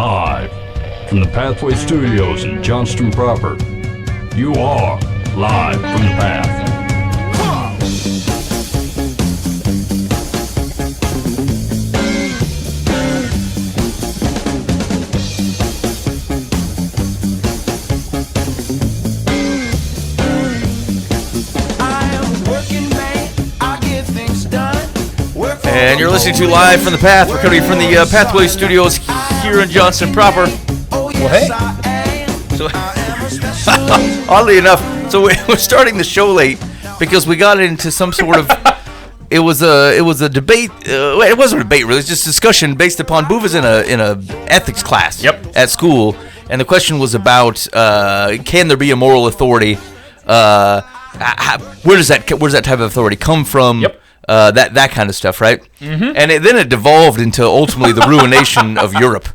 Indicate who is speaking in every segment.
Speaker 1: Live from the Pathway Studios in Johnston proper. You are live from the Path.
Speaker 2: And you're listening to Live from the Path. We're coming from the Pathway Studios here in Johnston proper.
Speaker 3: Well, hey.
Speaker 2: So, oddly enough, so we're starting the show late because we got into some sort of. It was a debate. It wasn't a debate really. It's just discussion based upon Boo was in a ethics class.
Speaker 3: Yep.
Speaker 2: At school, and the question was about can there be a moral authority? Where does that type of authority come from?
Speaker 3: Yep.
Speaker 2: That kind of stuff, right? Mm-hmm. And then it devolved into ultimately the ruination of Europe.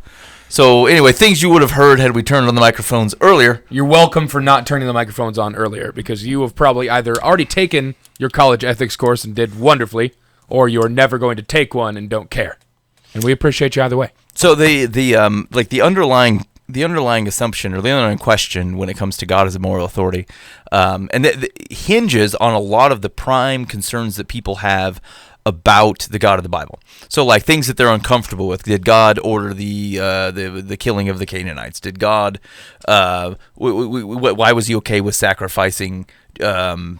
Speaker 2: So anyway, things you would have heard had we turned on the microphones earlier.
Speaker 3: You're welcome for not turning the microphones on earlier, because you have probably either already taken your college ethics course and did wonderfully, or you're never going to take one and don't care. And we appreciate you either way.
Speaker 2: So the underlying assumption or the underlying question when it comes to God as a moral authority, and that hinges on a lot of the prime concerns that people have about the God of the Bible. So, like things that they're uncomfortable with. Did God order the killing of the Canaanites? Did God? Why was he okay with sacrificing? Anyway,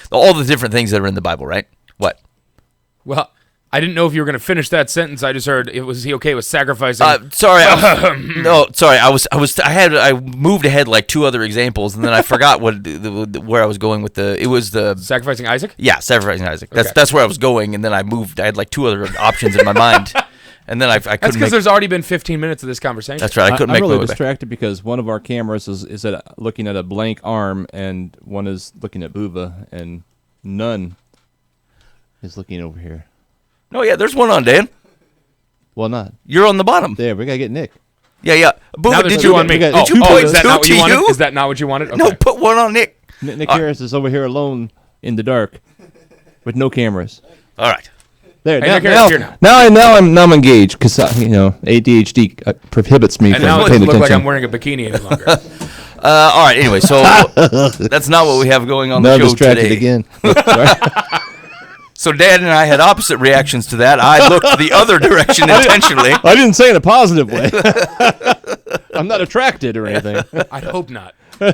Speaker 2: all the different things that are in the Bible, right? What?
Speaker 3: Well, I didn't know if you were going to finish that sentence. I just heard, was he okay with sacrificing?
Speaker 2: Sorry. I moved ahead like two other examples, and then I forgot where I was going with it was the
Speaker 3: sacrificing Isaac?
Speaker 2: Yeah, sacrificing Isaac.
Speaker 3: Okay.
Speaker 2: That's where I was going, and then I moved. I had like two other options in my mind, and then I couldn't.
Speaker 3: That's because there's already been 15 minutes of this conversation.
Speaker 2: That's right. I couldn't make
Speaker 4: I'm really
Speaker 2: my way back.
Speaker 4: distracted because one of our cameras is looking at a blank arm, and one is looking at Buva, and none is looking over here.
Speaker 2: No, yeah, there's one on, Dan.
Speaker 4: Well, not.
Speaker 2: You're on the bottom.
Speaker 4: There, we gotta get Nick.
Speaker 2: Yeah. Boo,
Speaker 3: now
Speaker 2: did
Speaker 3: two
Speaker 2: you
Speaker 3: on me?
Speaker 4: Did
Speaker 2: you put
Speaker 3: is that
Speaker 2: two
Speaker 3: not what you
Speaker 2: to
Speaker 3: wanted?
Speaker 2: you?
Speaker 3: Is that not what you wanted? Okay.
Speaker 2: No, put one on Nick.
Speaker 4: Nick Harris is over here alone in the dark with no cameras.
Speaker 2: All right.
Speaker 4: There,
Speaker 3: Hey, Nick Harris, here
Speaker 4: now I'm engaged because ADHD prohibits me
Speaker 3: And
Speaker 4: from
Speaker 3: now it
Speaker 4: paying
Speaker 3: doesn't look like
Speaker 4: attention.
Speaker 3: I'm wearing a bikini any longer.
Speaker 2: All right. Anyway, so that's not what we have going on
Speaker 4: Now
Speaker 2: the
Speaker 4: I'm
Speaker 2: show
Speaker 4: distracted
Speaker 2: today.
Speaker 4: again.
Speaker 2: So Dad and I had opposite reactions to that. I looked the other direction intentionally.
Speaker 4: I didn't say it in a positive way. I'm not attracted or anything.
Speaker 3: I'd hope not.
Speaker 2: All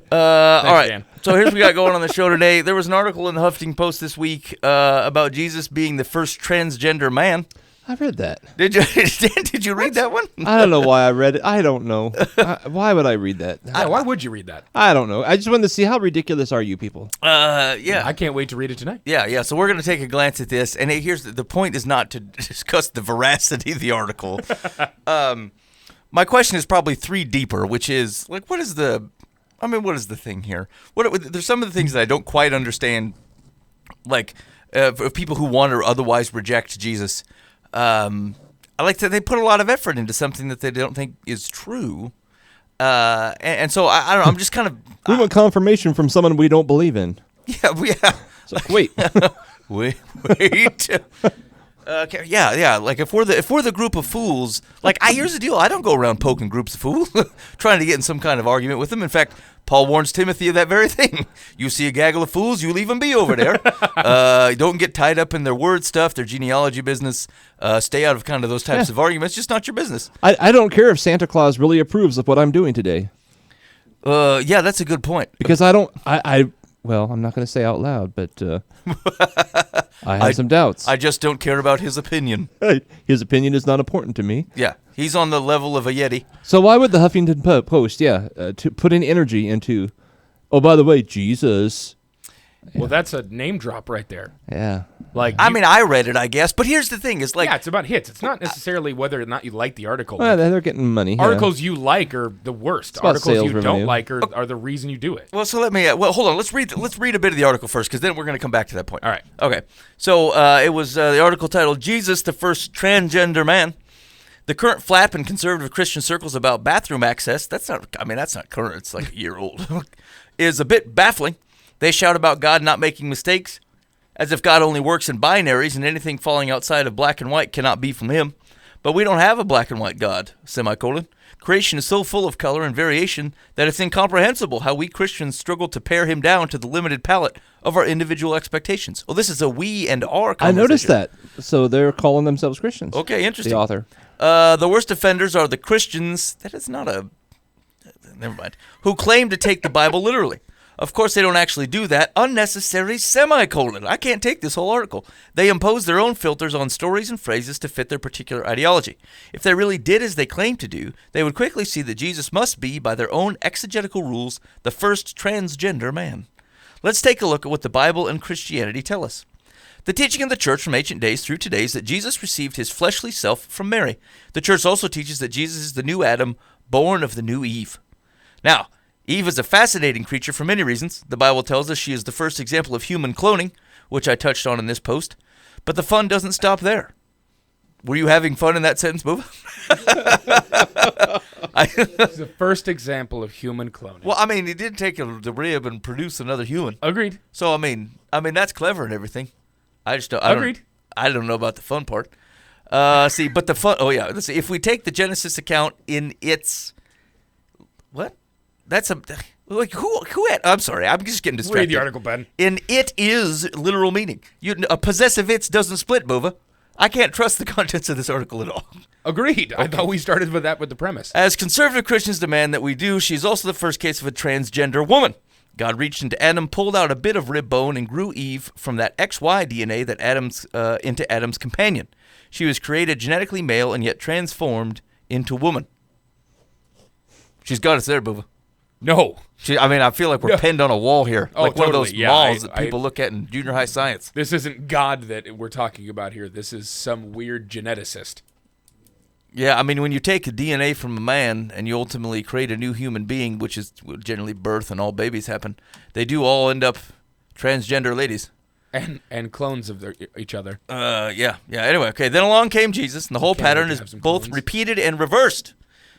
Speaker 2: right.
Speaker 3: Dan.
Speaker 2: So here's what we got going on the show today. There was an article in the Huffington Post this week about Jesus being the first transgender man.
Speaker 4: I read that.
Speaker 2: Did you? Dan, did you read that one?
Speaker 4: I don't know why I read it. I don't know. Why would I read that?
Speaker 3: Why would you read that?
Speaker 4: I don't know. I just wanted to see how ridiculous are you people.
Speaker 2: Yeah.
Speaker 3: I can't wait to read it tonight.
Speaker 2: Yeah. So we're going to take a glance at this, and here's the point: is not to discuss the veracity of the article. My question is probably three deeper, which is like, what is the thing here? There's some of the things that I don't quite understand, like of people who want or otherwise reject Jesus. I like that they put a lot of effort into something that they don't think is true, and so I don't know. I'm just kind of
Speaker 4: We want confirmation from someone we don't believe in.
Speaker 2: yeah.
Speaker 4: So, wait.
Speaker 2: Wait. Okay, yeah. Like if we're the group of fools, like here's the deal. I don't go around poking groups of fools, trying to get in some kind of argument with them. In fact, Paul warns Timothy of that very thing. You see a gaggle of fools, you leave them be over there. Don't get tied up in their word stuff, their genealogy business. Stay out of kind of those types of arguments. Just not your business.
Speaker 4: I don't care if Santa Claus really approves of what I'm doing today.
Speaker 2: Yeah, that's a good point.
Speaker 4: Because well, I'm not going to say out loud, but I have some doubts.
Speaker 2: I just don't care about his opinion.
Speaker 4: His opinion is not important to me.
Speaker 2: Yeah, he's on the level of a Yeti.
Speaker 4: So why would the Huffington Post, to put in energy into, oh, by the way, Jesus.
Speaker 3: Well, that's a name drop right there.
Speaker 4: Yeah.
Speaker 3: Like,
Speaker 2: I read it, I guess, but here's the thing: is like,
Speaker 3: yeah, it's about hits. It's not necessarily whether or not you like the article.
Speaker 4: Well, they're getting money.
Speaker 3: Articles you like are the worst.
Speaker 4: about
Speaker 3: Articles you
Speaker 4: sales
Speaker 3: don't
Speaker 4: revenue.
Speaker 3: like are the reason you do it.
Speaker 2: well, so let me. Hold on. Let's read a bit of the article first, because then we're going to come back to that point.
Speaker 3: All right.
Speaker 2: Okay. So it was the article titled "Jesus, the First Transgender Man." The current flap in conservative Christian circles about bathroom access. That's not current. It's like a year old. Is a bit baffling. They shout about God not making mistakes, as if God only works in binaries and anything falling outside of black and white cannot be from him. But we don't have a black and white God, semicolon. Creation is so full of color and variation that it's incomprehensible how we Christians struggle to pare him down to the limited palette of our individual expectations. Well, this is a we and our
Speaker 4: I
Speaker 2: conversation.
Speaker 4: noticed that. So they're calling themselves Christians.
Speaker 2: Okay, interesting.
Speaker 4: The author.
Speaker 2: The worst offenders are the Christians. That is not a... Never mind. Who claim to take the Bible literally. Of course, they don't actually do that. Unnecessary semicolon. I can't take this whole article. They impose their own filters on stories and phrases to fit their particular ideology. If they really did as they claim to do, they would quickly see that Jesus must be, by their own exegetical rules, the first transgender man. Let's take a look at what the Bible and Christianity tell us. The teaching of the church from ancient days through today is that Jesus received his fleshly self from Mary. The church also teaches that Jesus is the new Adam, born of the new Eve. Now, Eve is a fascinating creature for many reasons. The Bible tells us she is the first example of human cloning, which I touched on in this post. But the fun doesn't stop there. Were you having fun in that sentence, Booba?
Speaker 3: It's the first example of human cloning.
Speaker 2: Well, I mean, he did take the rib and produce another human.
Speaker 3: Agreed.
Speaker 2: So, I mean, that's clever and everything. I don't know about the fun part. But the fun. Oh yeah. Let's see. If we take the Genesis account in its what? That's a like who? I'm sorry. I'm just getting distracted.
Speaker 3: Read the article, Ben.
Speaker 2: In it is literal meaning. A possessive it's doesn't split, Bova. I can't trust the contents of this article at all.
Speaker 3: Agreed. Okay. I thought we started with that with the premise.
Speaker 2: As conservative Christians demand that we do, she's also the first case of a transgender woman. God reached into Adam, pulled out a bit of rib bone, and grew Eve from that XY DNA that into Adam's companion. She was created genetically male and yet transformed into woman. She's got us there, Booba.
Speaker 3: No.
Speaker 2: I feel like we're pinned on a wall here.
Speaker 3: Oh,
Speaker 2: like one of those
Speaker 3: totally.
Speaker 2: malls that people look at in junior high science.
Speaker 3: This isn't God that we're talking about here. This is some weird geneticist.
Speaker 2: Yeah, I mean, when you take a DNA from a man and you ultimately create a new human being, which is generally birth and all babies happen, they do all end up transgender ladies.
Speaker 3: And clones of each other.
Speaker 2: Yeah. Anyway, okay. Then along came Jesus, and the whole pattern is both
Speaker 3: clones.
Speaker 2: repeated and reversed.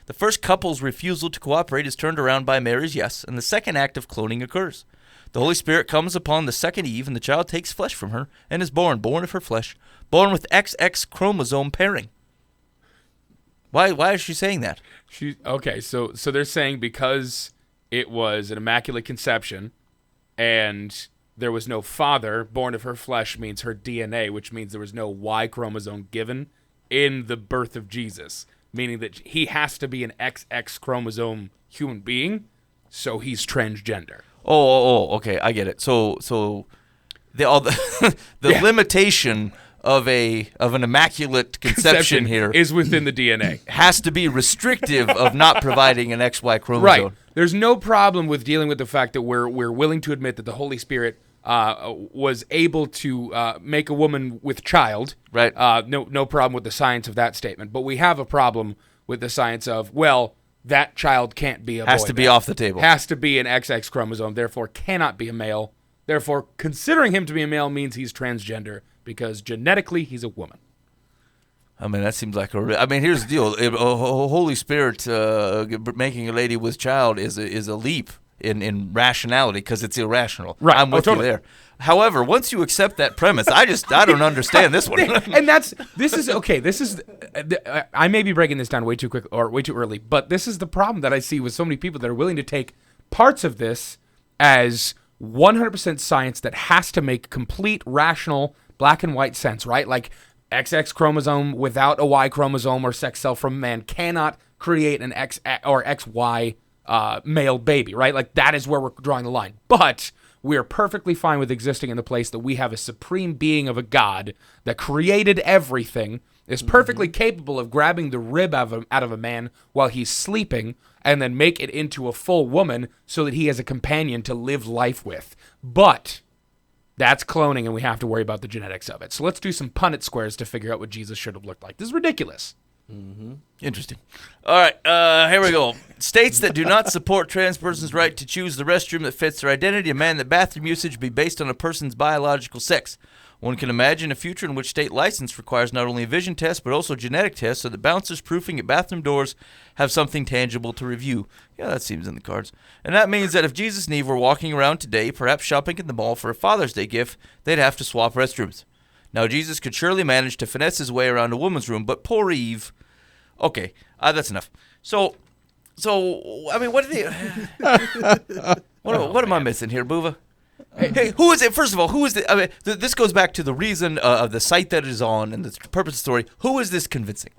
Speaker 2: The first couple's refusal to cooperate is turned around by Mary's yes, and the second act of cloning occurs. The Holy Spirit comes upon the second Eve, and the child takes flesh from her and is born of her flesh, born with XX chromosome pairing. Why is she saying that?
Speaker 3: So they're saying because it was an immaculate conception and there was no father, born of her flesh means her DNA, which means there was no Y chromosome given in the birth of Jesus, meaning that he has to be an XX chromosome human being, so he's transgender.
Speaker 2: Oh, okay, I get it. So the limitation of an immaculate conception here
Speaker 3: is within the DNA.
Speaker 2: Has to be restrictive of not providing an XY chromosome.
Speaker 3: Right. There's no problem with dealing with the fact that we're willing to admit that the Holy Spirit was able to make a woman with child.
Speaker 2: Right.
Speaker 3: No problem with the science of that statement. But we have a problem with the science of, well, that child can't be a boy.
Speaker 2: Has to be off the table.
Speaker 3: Has to be an XX chromosome, therefore cannot be a male. Therefore, considering him to be a male means he's transgender because genetically he's a woman.
Speaker 2: I mean, that seems like here's the deal. Holy Spirit making a lady with child is a leap in rationality because it's irrational.
Speaker 3: Right.
Speaker 2: I'm with
Speaker 3: totally.
Speaker 2: you there. However, once you accept that premise, I don't understand this one.
Speaker 3: And this is I may be breaking this down way too quick or way too early, but this is the problem that I see with so many people that are willing to take parts of this as 100% science that has to make complete rational black and white sense, right? Like XX chromosome without a Y chromosome or sex cell from a man cannot create an X or XY male baby, right? Like that is where we're drawing the line. But we're perfectly fine with existing in the place that we have a supreme being of a God that created everything, is perfectly capable of grabbing the rib out of a man while he's sleeping and then make it into a full woman so that he has a companion to live life with. But that's cloning, and we have to worry about the genetics of it. So let's do some Punnett squares to figure out what Jesus should have looked like. This is ridiculous.
Speaker 2: Mm-hmm. Interesting. All right, here we go. States that do not support trans persons' right to choose the restroom that fits their identity demand that bathroom usage be based on a person's biological sex. One can imagine a future in which state license requires not only a vision test but also genetic tests so that bouncers proofing at bathroom doors have something tangible to review. Yeah, that seems in the cards. And that means that if Jesus and Eve were walking around today, perhaps shopping at the mall for a Father's Day gift, they'd have to swap restrooms. Now, Jesus could surely manage to finesse his way around a woman's room, but poor Eve... Okay, that's enough. So, I mean, what are they... what am I missing here, Boova? Hey, who is it? First of all, who is it? I mean, this goes back to the reason of the site that it is on and the purpose of the story. Who is this convincing?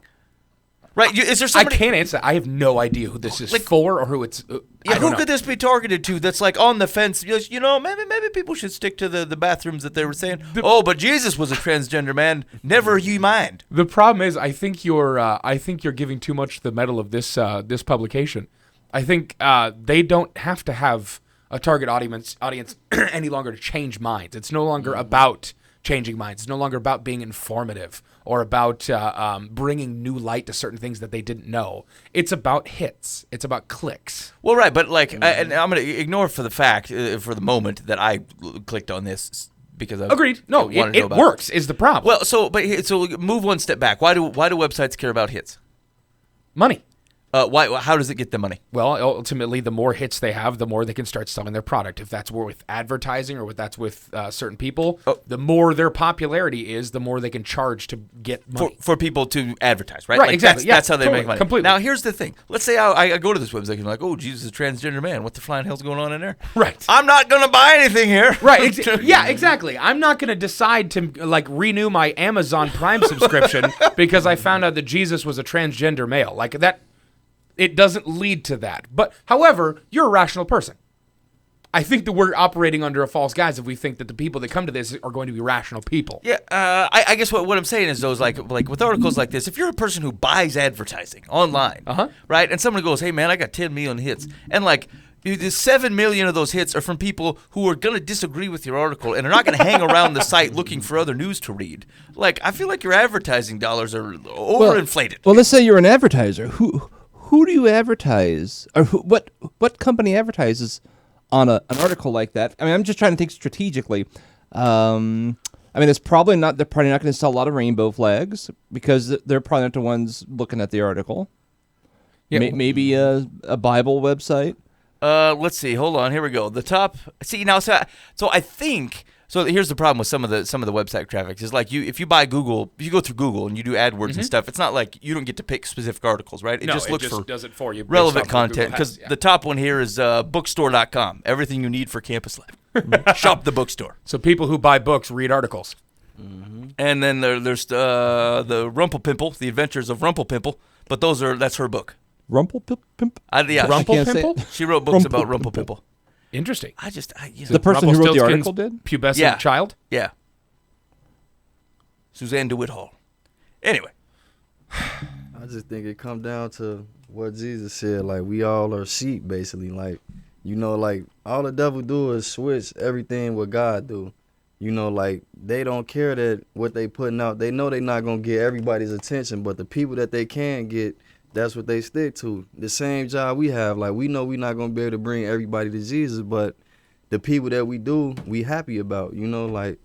Speaker 2: Right? Is there somebody?
Speaker 3: I can't answer. I have no idea who this is for or who it's.
Speaker 2: Yeah, who could this be targeted to? That's like on the fence. You know, maybe people should stick to the bathrooms that they were saying. But Jesus was a transgender man. Never you mind.
Speaker 3: The problem is, I think you're giving too much the medal of this this publication. I think they don't have to have a target audience any longer to change minds. It's no longer about changing minds. It's no longer about being informative or about bringing new light to certain things that they didn't know. It's about hits. It's about clicks.
Speaker 2: Well, right, but like, and I'm going to ignore for the fact, for the moment, that I clicked on this because I
Speaker 3: agreed. No, it works. Is the problem?
Speaker 2: Well, so move one step back. Why do websites care about hits?
Speaker 3: Money.
Speaker 2: Why? How does it get the money?
Speaker 3: Well, ultimately, the more hits they have, the more they can start selling their product. If that's with advertising or that's with certain people, the more their popularity is, the more they can charge to get money.
Speaker 2: For people to advertise, right?
Speaker 3: Right,
Speaker 2: like
Speaker 3: exactly.
Speaker 2: That's how they make money.
Speaker 3: Completely.
Speaker 2: Now, here's the thing. Let's say I go to this website and I'm like, oh, Jesus is a transgender man. What the flying hell's going on in there?
Speaker 3: Right.
Speaker 2: I'm not going to buy anything here.
Speaker 3: Right. Yeah, exactly. I'm not going to decide to like renew my Amazon Prime subscription because I found out that Jesus was a transgender male. Like that. It doesn't lead to that. But, however, you're a rational person. I think that we're operating under a false guise if we think that the people that come to this are going to be rational people.
Speaker 2: Yeah, I guess what I'm saying is those like with articles like this, if you're a person who buys advertising online, right, and someone goes, hey, man, I got 10 million hits, and like 7 million of those hits are from people who are going to disagree with your article and are not going to hang around the site looking for other news to read. Like, I feel like your advertising dollars are overinflated.
Speaker 4: Well, let's say you're an advertiser. Who do you advertise, or what company advertises on an article like that? I mean, I'm just trying to think strategically. I mean, it's probably not. They're probably not going to sell a lot of rainbow flags because they're probably not the ones looking at the article. Yeah. Maybe a Bible website.
Speaker 2: Let's see. Hold on. Here we go. The top. See now. So I think. So here's the problem with some of the website traffic is like if you buy Google, if you go through Google and you do AdWords and stuff, it's not like you don't get to pick specific articles, right? It just looks for
Speaker 3: does it for you
Speaker 2: relevant content because the top one here is bookstore.com. Everything you need for campus life. Shop the bookstore.
Speaker 3: So people who buy books read articles.
Speaker 2: Mm-hmm. And then there's the Rumpelpimple, The Adventures of Rumpelpimple, but that's her book.
Speaker 4: Rumpelpimp?
Speaker 2: Yeah,
Speaker 3: Rumpelpimple?
Speaker 2: She wrote books about Rumpelpimple.
Speaker 3: Interesting.
Speaker 4: The person who wrote the article did?
Speaker 3: Pubescent child?
Speaker 2: Yeah. Suzanne DeWitt Hall. Anyway.
Speaker 5: I just think it come down to what Jesus said. Like, we all are sheep, basically. Like, like, all the devil do is switch everything what God do. Like, they don't care that what they putting out. They know they not going to get everybody's attention, but the people that they can get, that's what they stick to. The same job we have. Like, we know we're not going to be able to bring everybody to Jesus, but the people that we do, we happy about, like.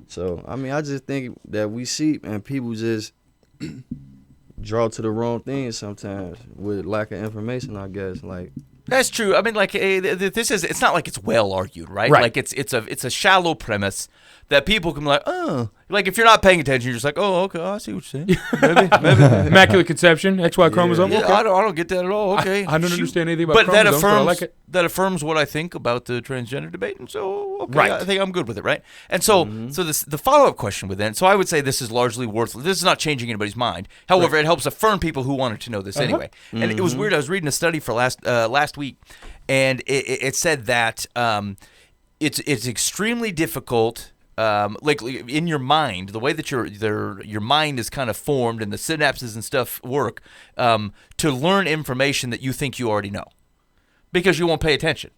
Speaker 5: So, I mean, I just think that we sheep and people just draw to the wrong things sometimes with lack of information, I guess. Like,
Speaker 2: that's true. I mean, like it's not like it's well argued, right?
Speaker 3: Right.
Speaker 2: Like it's a shallow premise that people can be like, oh, like if you're not paying attention, you're just like, oh, okay, I see what you're saying. Maybe.
Speaker 3: Immaculate conception, XY chromosome.
Speaker 2: Yeah,
Speaker 3: Okay.
Speaker 2: I don't get that at all. Okay,
Speaker 3: I don't understand anything about
Speaker 2: but
Speaker 3: chromosomes, but I like it.
Speaker 2: That affirms what I think about the transgender debate, and so okay,
Speaker 3: Right.
Speaker 2: I think I'm good with it, right? And so, the follow up question with that. So I would say this is largely worthless. This is not changing anybody's mind. However, it helps affirm people who wanted to know this anyway. And it was weird. I was reading a study for last week, and it said that it's extremely difficult. Like in your mind, the way that your mind is kind of formed and the synapses and stuff work, to learn information that you think you already know, because you won't pay attention,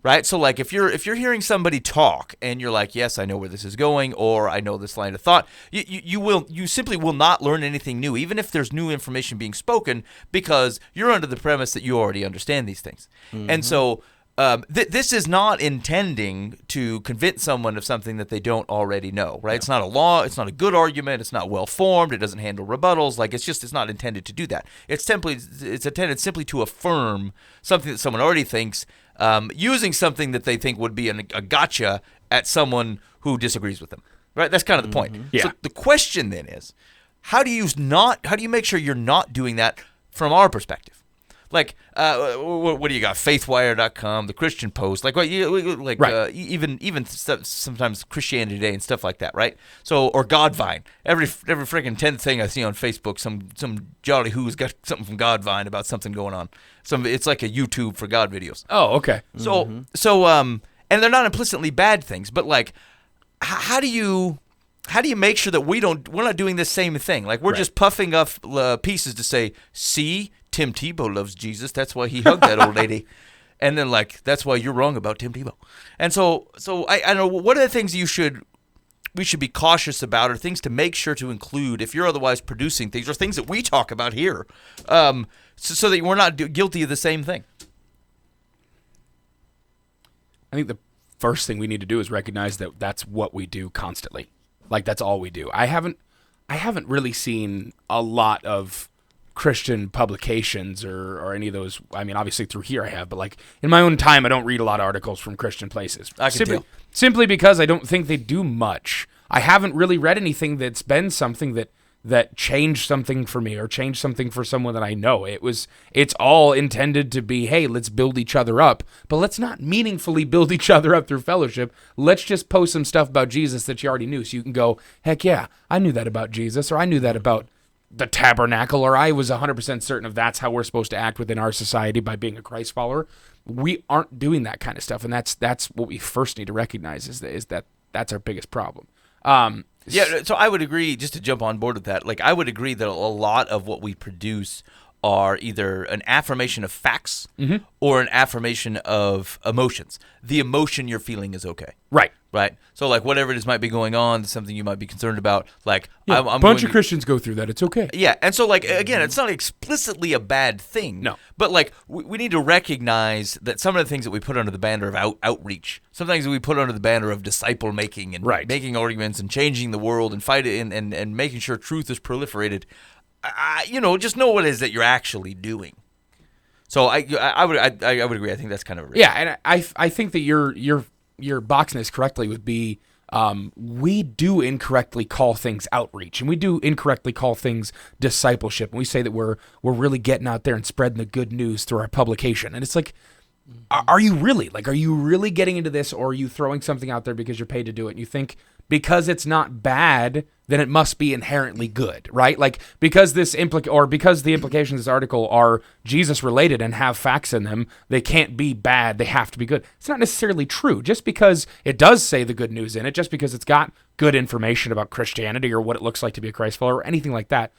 Speaker 2: right? So like if you're hearing somebody talk and you're like, yes, I know where this is going, or I know this line of thought, you simply will not learn anything new, even if there's new information being spoken, because you're under the premise that you already understand these things, and so. This is not intending to convince someone of something that they don't already know, right? Yeah. It's not a law. It's not a good argument. It's not well formed. It doesn't handle rebuttals. Like it's not intended to do that. It's intended simply to affirm something that someone already thinks, using something that they think would be a gotcha at someone who disagrees with them. right? That's kind of the point.
Speaker 3: Yeah.
Speaker 2: So the question then is, how do you make sure you're not doing that from our perspective? Like, what do you got? Faithwire.com, the Christian Post, like
Speaker 3: Right.
Speaker 2: even stuff, sometimes Christianity Today and stuff like that, right? So, or Godvine. Every freaking 10th thing I see on Facebook, some jolly who's got something from Godvine about something going on. It's like a YouTube for God videos.
Speaker 3: Oh, okay.
Speaker 2: So, and they're not implicitly bad things, but like, how do you make sure that we're not doing the same thing? Like, we're just puffing up pieces to say, see, Tim Tebow loves Jesus. That's why he hugged that old lady. And then, like, that's why you're wrong about Tim Tebow. And so I know, what are the things we should be cautious about, or things to make sure to include if you're otherwise producing things, or things that we talk about here, so that we're not guilty of the same thing?
Speaker 3: I think the first thing we need to do is recognize that that's what we do constantly. Like, that's all we do. I haven't really seen a lot of Christian publications or any of those. I mean, obviously through here I have, but like in my own time, I don't read a lot of articles from Christian places.
Speaker 2: I can tell.
Speaker 3: Simply because I don't think they do much. I haven't really read anything that's been something that changed something for me or changed something for someone that I know. It's all intended to be, hey, let's build each other up, but let's not meaningfully build each other up through fellowship. Let's just post some stuff about Jesus that you already knew, so you can go, heck yeah, I knew that about Jesus, or I knew that about the tabernacle, or I was 100% certain of that's how we're supposed to act within our society by being a Christ follower. We aren't doing that kind of stuff, and that's what we first need to recognize is that that's our biggest problem.
Speaker 2: Yeah, so I would agree, just to jump on board with that, like, I would agree that a lot of what we produce are either an affirmation of facts or an affirmation of emotions. The emotion you're feeling is okay. Right. So, like, whatever it is might be going on, something you might be concerned about, like,
Speaker 3: Yeah,
Speaker 2: I'm
Speaker 3: a bunch
Speaker 2: going
Speaker 3: of Christians go through that. It's okay.
Speaker 2: Yeah, and so, like, again, it's not explicitly a bad thing.
Speaker 3: No.
Speaker 2: But, like, we need to recognize that some of the things that we put under the banner of outreach, some things that we put under the banner of disciple making and making arguments and changing the world and fighting and making sure truth is proliferated, just know what it is that you're actually doing. So I would agree. I think that's kind of a risk.
Speaker 3: Yeah, and I think that your boxing this correctly would be, we do incorrectly call things outreach, and we do incorrectly call things discipleship, and we say that we're really getting out there and spreading the good news through our publication, and it's like, are you really? Like, are you really getting into this, or are you throwing something out there because you're paid to do it, and you think because it's not bad, then it must be inherently good, right? Like, because the implications of this article are Jesus related and have facts in them, they can't be bad, they have to be good. It's not necessarily true. Just because it does say the good news in it, just because it's got good information about Christianity or what it looks like to be a Christ follower or anything like that,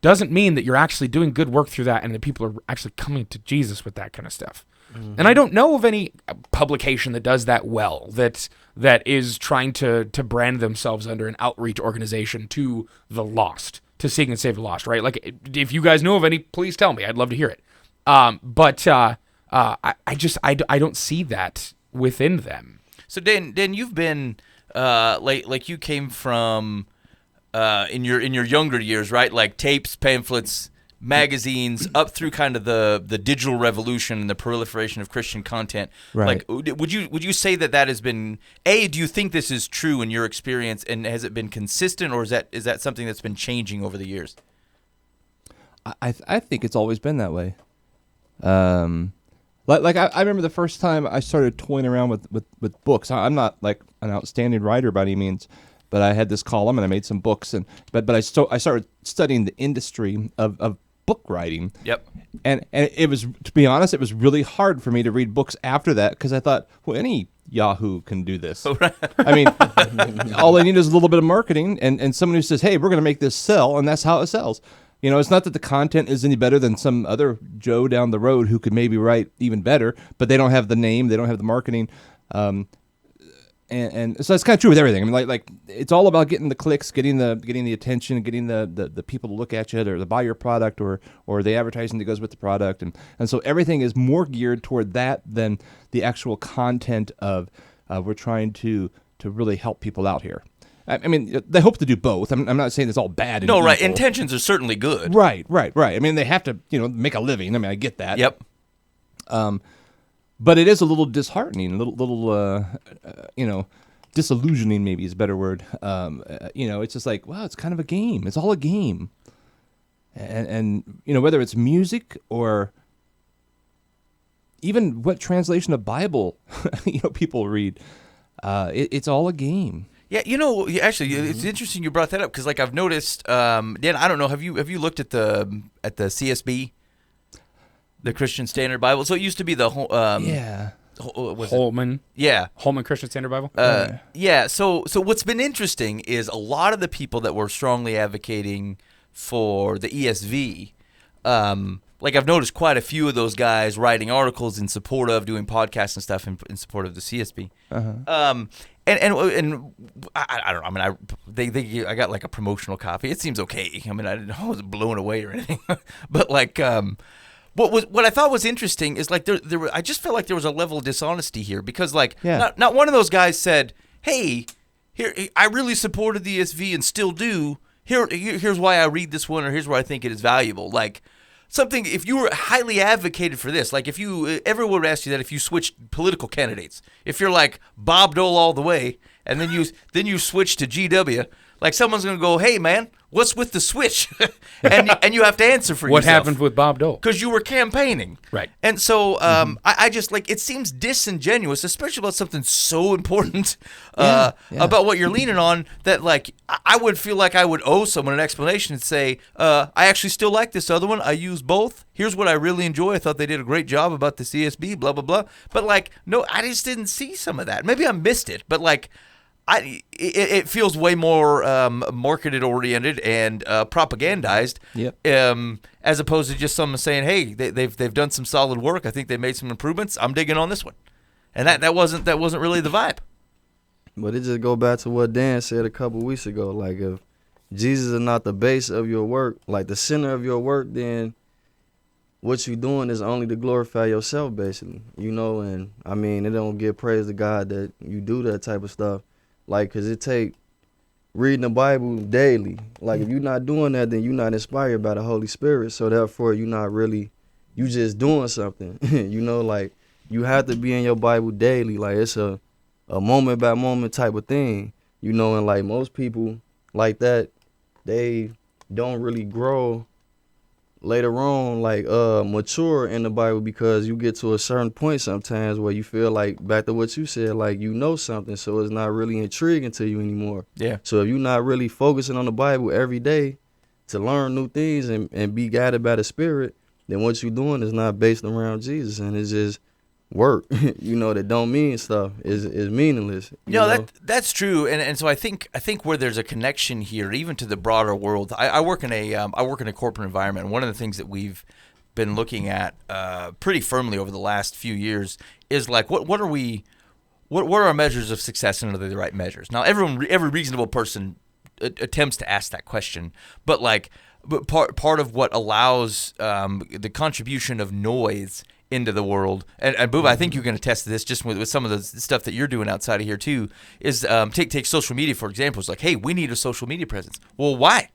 Speaker 3: doesn't mean that you're actually doing good work through that and that people are actually coming to Jesus with that kind of stuff. And I don't know of any publication that does that well, that is trying to brand themselves under an outreach organization to the lost, to seek and save the lost, right? Like, if you guys know of any, please tell me. I'd love to hear it. But I don't see that within them.
Speaker 2: So Dan, you've been like you came from in your younger years, right? Like tapes, pamphlets, magazines, up through kind of the digital revolution and the proliferation of Christian content.
Speaker 4: Right.
Speaker 2: Like, would you say that has been, do you think this is true in your experience, and has it been consistent, or is that something that's been changing over the years?
Speaker 4: I think it's always been that way. I remember the first time I started toying around with books. I'm not like an outstanding writer by any means, but I had this column and I made some books, but I started studying the industry of book writing.
Speaker 2: Yep.
Speaker 4: And it was, to be honest, it was really hard for me to read books after that, because I thought, well, any Yahoo can do this. I mean, all they need is a little bit of marketing and someone who says, hey, we're going to make this sell, and that's how it sells. You know, it's not that the content is any better than some other Joe down the road who could maybe write even better, but they don't have the name, they don't have the marketing. And so it's kind of true with everything. I mean, like it's all about getting the clicks, getting the attention, getting the people to look at you or to buy your product or the advertising that goes with the product, and so everything is more geared toward that than the actual content of we're trying to really help people out here. I mean, they hope to do both. I'm not saying it's all bad.
Speaker 2: No, right.
Speaker 4: evil.
Speaker 2: Intentions are certainly good.
Speaker 4: Right. I mean, they have to make a living. I mean, I get that.
Speaker 2: Yep.
Speaker 4: But it is a little disheartening, disillusioning. Maybe is a better word. It's just like, wow, it's kind of a game. It's all a game, and whether it's music or even what translation of Bible people read, it's all a game.
Speaker 2: Yeah, actually, it's interesting you brought that up because, like, I've noticed, Dan. I don't know. Have you looked at the CSB, the Christian Standard Bible? So it used to be the
Speaker 3: Holman.
Speaker 2: Yeah,
Speaker 3: Holman Christian Standard Bible.
Speaker 2: yeah. So what's been interesting is a lot of the people that were strongly advocating for the ESV. Like I've noticed quite a few of those guys writing articles in support of, doing podcasts and stuff in support of the CSB. And I don't know. I mean, I got like a promotional copy. It seems okay. I mean, I didn't know I was blown away or anything. But like, what I thought was interesting is like I just felt like there was a level of dishonesty here because like not one of those guys said, "Hey, here I really supported the ESV and still do. Here's why I read this one, or here's why I think it is valuable." Like. Something, if you were highly advocated for this, like if everyone would ask you that if you switched political candidates, if you're like Bob Dole all the way, and then you switch to GW, like someone's gonna go, "Hey man, what's with the switch?" and you have to answer for
Speaker 3: what
Speaker 2: yourself.
Speaker 3: happened with Bob Dole?
Speaker 2: Because you were campaigning,
Speaker 3: right?
Speaker 2: And so I just like it seems disingenuous, especially about something so important about what you're leaning on. That like I would feel like I would owe someone an explanation and say, I actually still like this other one. I use both. Here's what I really enjoy. I thought they did a great job about the CSB. Blah blah blah. But like no, I just didn't see some of that. Maybe I missed it, but like. It feels way more marketed oriented and propagandized, as opposed to just someone saying, "Hey, they've done some solid work. I think they made some improvements. I'm digging on this one," and that wasn't really the vibe.
Speaker 5: But it just go back to what Dan said a couple weeks ago. Like if Jesus is not the base of your work, like the center of your work, then what you doing is only to glorify yourself, basically. And I mean, it don't give praise to God that you do that type of stuff. Like, because it take reading the Bible daily. Like, if you're not doing that, then you're not inspired by the Holy Spirit. So, therefore, you're not really, you just doing something. Like, you have to be in your Bible daily. Like, it's a moment-by-moment type of thing. And, like, most people like that, they don't really grow later on, like, mature in the Bible because you get to a certain point sometimes where you feel like, back to what you said, like, something, so it's not really intriguing to you anymore.
Speaker 2: Yeah.
Speaker 5: So if you're not really focusing on the Bible every day to learn new things and be guided by the Spirit, then what you're doing is not based around Jesus, and it's just work, that don't mean stuff is meaningless.
Speaker 2: That's true, and so I think where there's a connection here, even to the broader world. I work in a corporate environment, and one of the things that we've been looking at pretty firmly over the last few years is like what are our measures of success, and are they the right measures? Now, every reasonable person attempts to ask that question, but part of what allows the contribution of noise into the world, and Booba, I think you can attest to this just with some of the stuff that you're doing outside of here too, is take social media, for example. It's like, hey, we need a social media presence. Well, why?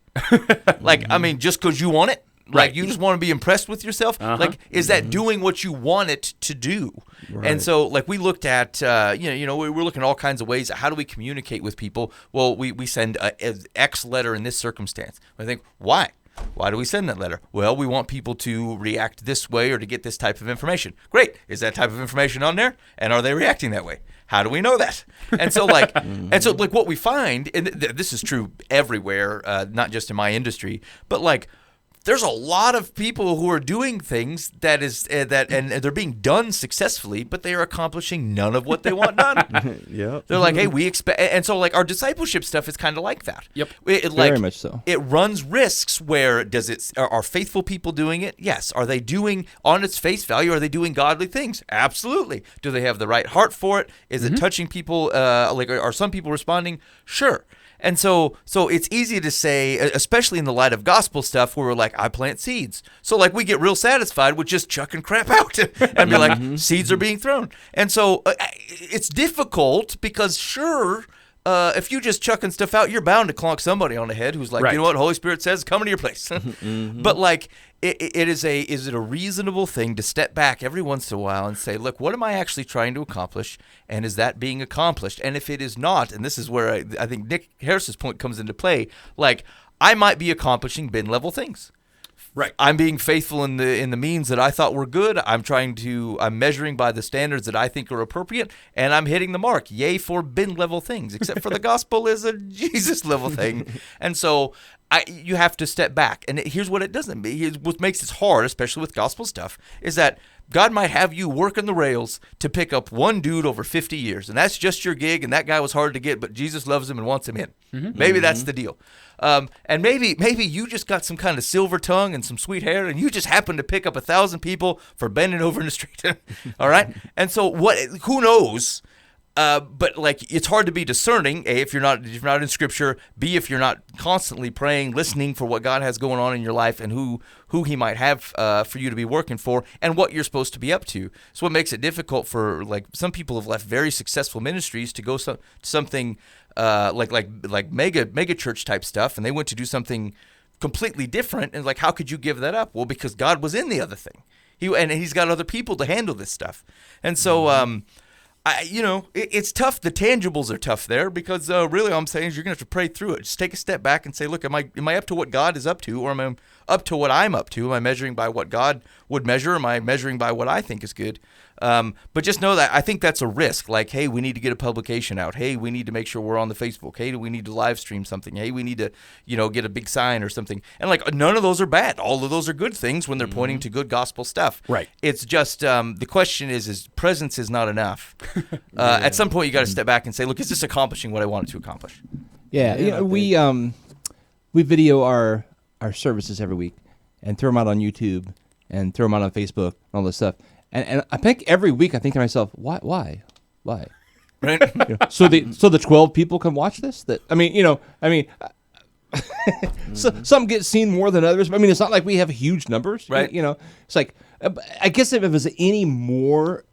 Speaker 2: Like, I mean, just because you want it? Like, you just want to be impressed with yourself? Like, is that doing what you want it to do? Right. And so, like, we looked at, we're looking at all kinds of ways. How do we communicate with people? Well, we send a X letter in this circumstance. I think, why? Why do we send that letter? Well, we want people to react this way or to get this type of information. Great. Is that type of information on there? And are they reacting that way? How do we know that? And so, like, what we find, and this is true everywhere, not just in my industry, but like, there's a lot of people who are doing things and they're being done successfully, but they are accomplishing none of what they want done.
Speaker 5: Yeah,
Speaker 2: they're like, hey, we expect, and so like our discipleship stuff is kind of like that.
Speaker 3: Yep,
Speaker 4: very much so.
Speaker 2: It runs risks. Where are faithful people doing it? Yes. Are they doing on its face value? Are they doing godly things? Absolutely. Do they have the right heart for it? Is it touching people? Are some people responding? Sure. And so it's easy to say, especially in the light of gospel stuff, where we're like, I plant seeds. So like we get real satisfied with just chucking crap out and be like, seeds are being thrown. And so it's difficult because sure, if you just chucking stuff out, you're bound to clonk somebody on the head who's like,
Speaker 3: Right.
Speaker 2: you know what, Holy Spirit says, come into your place. But like, is it a reasonable thing to step back every once in a while and say, look, what am I actually trying to accomplish, and is that being accomplished? And if it is not, and this is where I think Nick Harris's point comes into play, like, I might be accomplishing bin level things.
Speaker 3: Right.
Speaker 2: I'm being faithful in the means that I thought were good. I'm measuring by the standards that I think are appropriate, and I'm hitting the mark. Yay for bin level things, except for the gospel is a Jesus level thing. And so you have to step back. And here's what it doesn't be. What makes it hard, especially with gospel stuff, is that God might have you working the rails to pick up one dude over 50 years, and that's just your gig, and that guy was hard to get, but Jesus loves him and wants him in. Maybe that's the deal. And maybe you just got some kind of silver tongue and some sweet hair, and you just happened to pick up 1,000 people for bending over in the street. All right? And so who knows? But like, it's hard to be discerning. A, if you're not in Scripture. B, if you're not constantly praying, listening for what God has going on in your life, and who He might have for you to be working for, and what you're supposed to be up to. So what makes it difficult for, like, some people have left very successful ministries to go something like mega church type stuff, and they went to do something completely different. And like, how could you give that up? Well, because God was in the other thing. He's got other people to handle this stuff, and so. It's tough. The tangibles are tough there because really all I'm saying is you're going to have to pray through it. Just take a step back and say, look, am I up to what God is up to, or am I up to what I'm up to? Am I measuring by what God would measure? Am I measuring by what I think is good? But just know that I think that's a risk. Like, hey, we need to get a publication out. Hey, we need to make sure we're on the Facebook. Hey, we need to live stream something. Hey, we need to, get a big sign or something. And like, none of those are bad. All of those are good things when they're pointing to good gospel stuff.
Speaker 3: Right.
Speaker 2: It's just the question is presence is not enough. At some point, you got to step back and say, look, is this accomplishing what I want it to accomplish?
Speaker 4: Yeah, we video our services every week and throw them out on YouTube and throw them out on Facebook and all this stuff. And I think every week I think to myself, why?
Speaker 2: Right?
Speaker 4: So the 12 people can watch this. So, some get seen more than others. But I mean, it's not like we have huge numbers,
Speaker 2: right?
Speaker 4: It's like, I guess if it was any more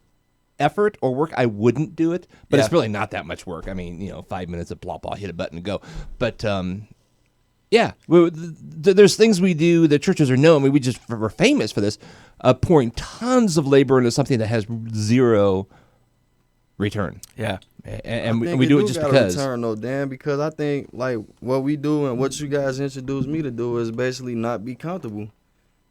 Speaker 4: effort or work, I wouldn't do it. But it's really not that much work. I mean, 5 minutes of blah blah, hit a button and go. But there's things we do that churches are known. I mean, we're famous for this, pouring tons of labor into something that has zero return.
Speaker 2: Yeah.
Speaker 4: And we do it just because.
Speaker 5: Return though, Dan, because I think like what we do and what you guys introduced me to do is basically not be comfortable.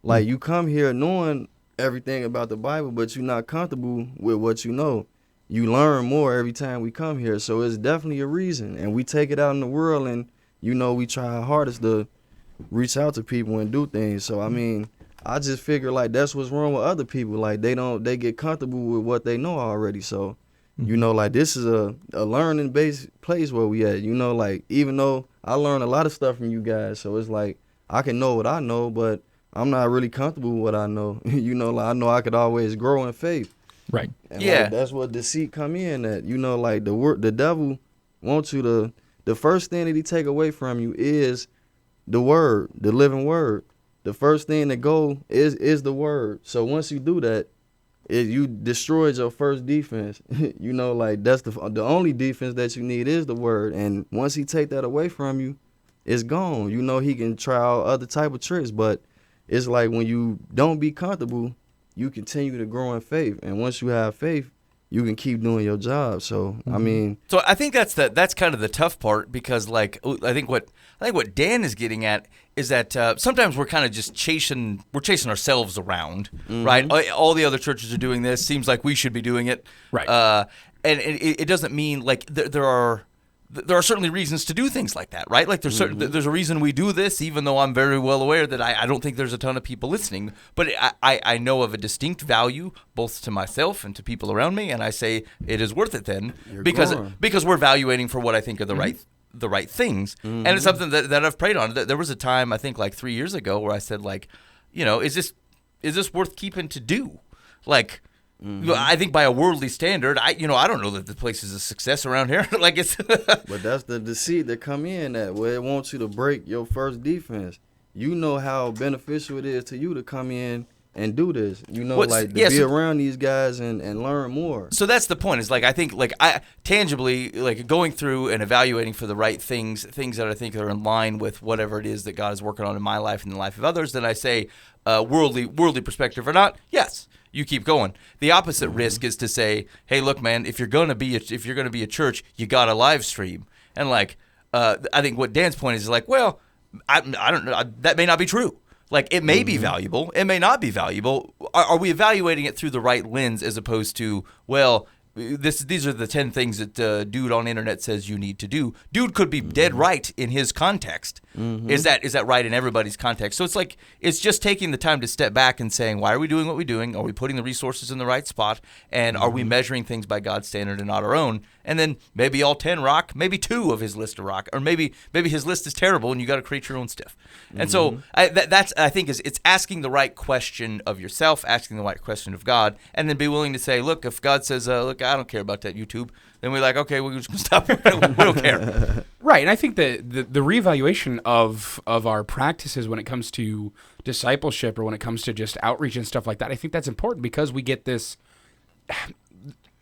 Speaker 5: Like you come here knowing everything about the Bible, but you're not comfortable with what you know. You learn more every time we come here, so it's definitely a reason. And we take it out in the world, and we try our hardest to reach out to people and do things. So I mean, I just figure like that's what's wrong with other people. Like they get comfortable with what they know already. So. Like this is a learning based place where we at, like even though I learn a lot of stuff from you guys, so it's like I can know what I know, but I'm not really comfortable with what I know. Like I know I could always grow in faith.
Speaker 3: Right.
Speaker 5: And
Speaker 2: Yeah.
Speaker 5: like, that's what deceit come in at. Like the devil wants you to, the first thing that he take away from you is the word, the living word. The first thing to go is the word. So once you do that, you destroyed your first defense. Like that's the only defense that you need is the word. And once he take that away from you, it's gone. He can try all other type of tricks, but it's like when you don't be comfortable, you continue to grow in faith. And once you have faith, you can keep doing your job. So I mean,
Speaker 2: so I think that's kind of the tough part, because like I think what Dan is getting at is that sometimes we're kind of just chasing ourselves around, right? All the other churches are doing this. Seems like we should be doing it,
Speaker 3: Right?
Speaker 2: And it doesn't mean like there are certainly reasons to do things like that, right? Like there's a reason we do this, even though I'm very well aware that I don't think there's a ton of people listening. But I know of a distinct value both to myself and to people around me, and I say it is worth it then because we're evaluating for what I think are the right things. And it's something that I've prayed on. There was a time I think like 3 years ago where I said like, is this worth keeping to do? Like. I think by a worldly standard, I don't know that the place is a success around here. Like it's.
Speaker 5: But that's the deceit that come in at where it wants you to break your first defense. You know how beneficial it is to you to come in and do this. You know,
Speaker 2: What's-
Speaker 5: like to
Speaker 2: yeah,
Speaker 5: be
Speaker 2: so-
Speaker 5: around these guys and learn more.
Speaker 2: So that's the point. Is like I think like I tangibly like going through and evaluating for the right things that I think are in line with whatever it is that God is working on in my life and the life of others. Then I say worldly perspective or not. Yes, you keep going. The opposite risk is to say, hey, look, man, if you're gonna be a church, you got to live stream. And like I think what Dan's point is like, well, I don't know, that may not be true. Like, it may be valuable. It may not be valuable. Are we evaluating it through the right lens as opposed to, well, these are the 10 things that dude on internet says you need to do. Dude could be dead right in his context. Is that right in everybody's context? So it's like, it's just taking the time to step back and saying, why are we doing what we're doing? Are we putting the resources in the right spot? And are we measuring things by God's standard and not our own? And then maybe all 10 rock, maybe 2 of his list are rock, or maybe his list is terrible and you got to create your own stuff. And so that's I think it's asking the right question of yourself, asking the right question of God, and then be willing to say, look, if God says, look, I don't care about that YouTube, then we're like, okay, we're just gonna stop. We don't care.
Speaker 3: Right, and I think the reevaluation of our practices when it comes to discipleship or when it comes to just outreach and stuff like that, I think that's important because we get this.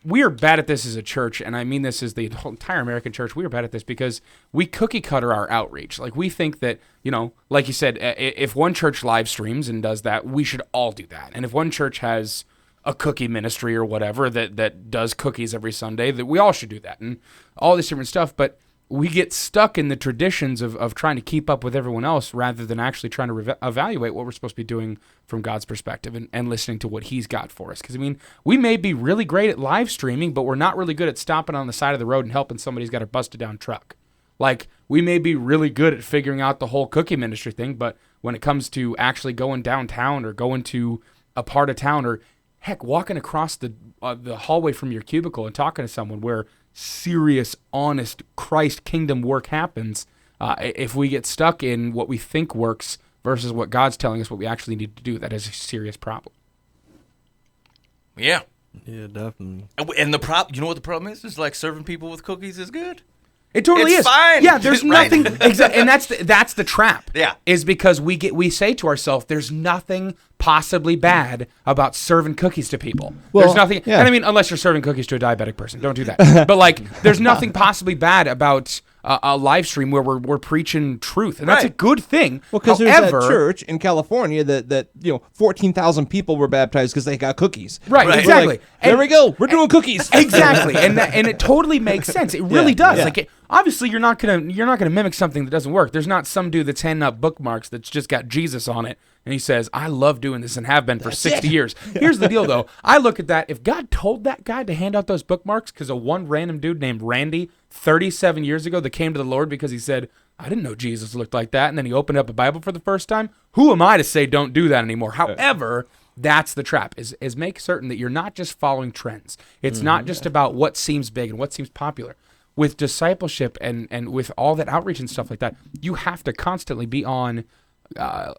Speaker 3: We are bad at this as a church, and I mean this as the whole entire American church. We are bad at this because we cookie cutter our outreach. Like, we think that, you know, like you said, if one church live streams and does that, we should all do that. And if one church has a cookie ministry or whatever that does cookies every Sunday, that we all should do that, and all this different stuff. But we get stuck in the traditions of trying to keep up with everyone else rather than actually trying to evaluate what we're supposed to be doing from God's perspective and listening to what he's got for us. Because, I mean, we may be really great at live streaming, but we're not really good at stopping on the side of the road and helping somebody who's got a busted down truck. Like, we may be really good at figuring out the whole cookie ministry thing, but when it comes to actually going downtown or going to a part of town or, heck, walking across the hallway from your cubicle and talking to someone where serious, honest Christ kingdom work happens, if we get stuck in what we think works versus what God's telling us what we actually need to do, that is a serious problem.
Speaker 2: Yeah.
Speaker 5: Yeah, definitely.
Speaker 2: And you know what the problem is? It's like serving people with cookies is good.
Speaker 3: It totally
Speaker 2: It's
Speaker 3: is.
Speaker 2: fine.
Speaker 3: Yeah, there's
Speaker 2: Right.
Speaker 3: nothing exactly, and that's the trap.
Speaker 2: Yeah.
Speaker 3: Is because we say to ourselves, there's nothing possibly bad about serving cookies to people.
Speaker 4: Well,
Speaker 3: There's nothing,
Speaker 4: yeah.
Speaker 3: and I mean, unless you're serving cookies to a diabetic person, don't do that. But like, there's nothing possibly bad about a live stream where we're preaching truth, and that's a
Speaker 2: Right.
Speaker 3: good thing.
Speaker 4: Well, because there's that
Speaker 3: However-
Speaker 4: church in California that 14,000 people were baptized because they got cookies.
Speaker 3: Right,
Speaker 2: Right.
Speaker 3: exactly.
Speaker 4: Like, there we go. We're doing cookies.
Speaker 3: Exactly, and it totally makes sense. It really
Speaker 4: Yeah,
Speaker 3: does.
Speaker 4: yeah.
Speaker 3: Like, obviously, you're not gonna mimic something that doesn't work. There's not some dude that's handing out bookmarks that's just got Jesus on it, and he says, "I love doing this and have been for 60 years." Here's the deal, though. I look at that. If God told that guy to hand out those bookmarks because of one random dude named Randy 37 years ago that came to the Lord because he said, "I didn't know Jesus looked like that," and then he opened up a Bible for the first time, who am I to say don't do that anymore? However, that's the trap, is make certain that you're not just following trends. It's not just about what seems big and what seems popular. With discipleship and with all that outreach and stuff like that, you have to constantly be on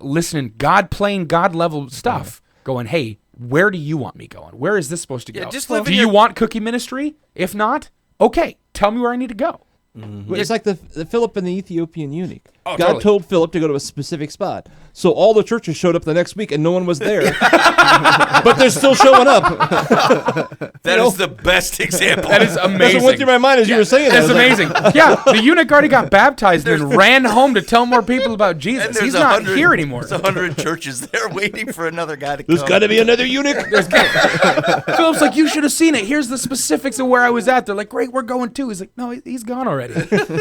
Speaker 3: listening, God level stuff, going, hey, where do you want me going? Where is this supposed to go?
Speaker 2: Yeah, just live
Speaker 3: do
Speaker 2: in
Speaker 3: you
Speaker 2: your-
Speaker 3: want cookie ministry? If not, okay, tell me where I need to go.
Speaker 4: Well, it's like the Philip and the Ethiopian eunuch.
Speaker 3: Oh,
Speaker 4: God
Speaker 3: totally.
Speaker 4: told Philip to go to a specific spot. So all the churches showed up the next week and no one was there. But they're still showing up.
Speaker 2: That is the best example.
Speaker 3: That is amazing.
Speaker 4: That's what went through my mind as you were saying that.
Speaker 3: That's
Speaker 4: I was like,
Speaker 3: amazing. Yeah, the eunuch already got baptized and ran home to tell more people about
Speaker 2: And
Speaker 3: Jesus.
Speaker 2: there's
Speaker 3: He's not
Speaker 2: 100
Speaker 3: here anymore.
Speaker 2: There's 100 churches there waiting for another guy to
Speaker 4: There's
Speaker 2: come.
Speaker 4: got to be another eunuch.
Speaker 3: Philip's like, you should have seen it. Here's the specifics of where I was at. They're like, great, we're going too. He's like, no, he's gone already.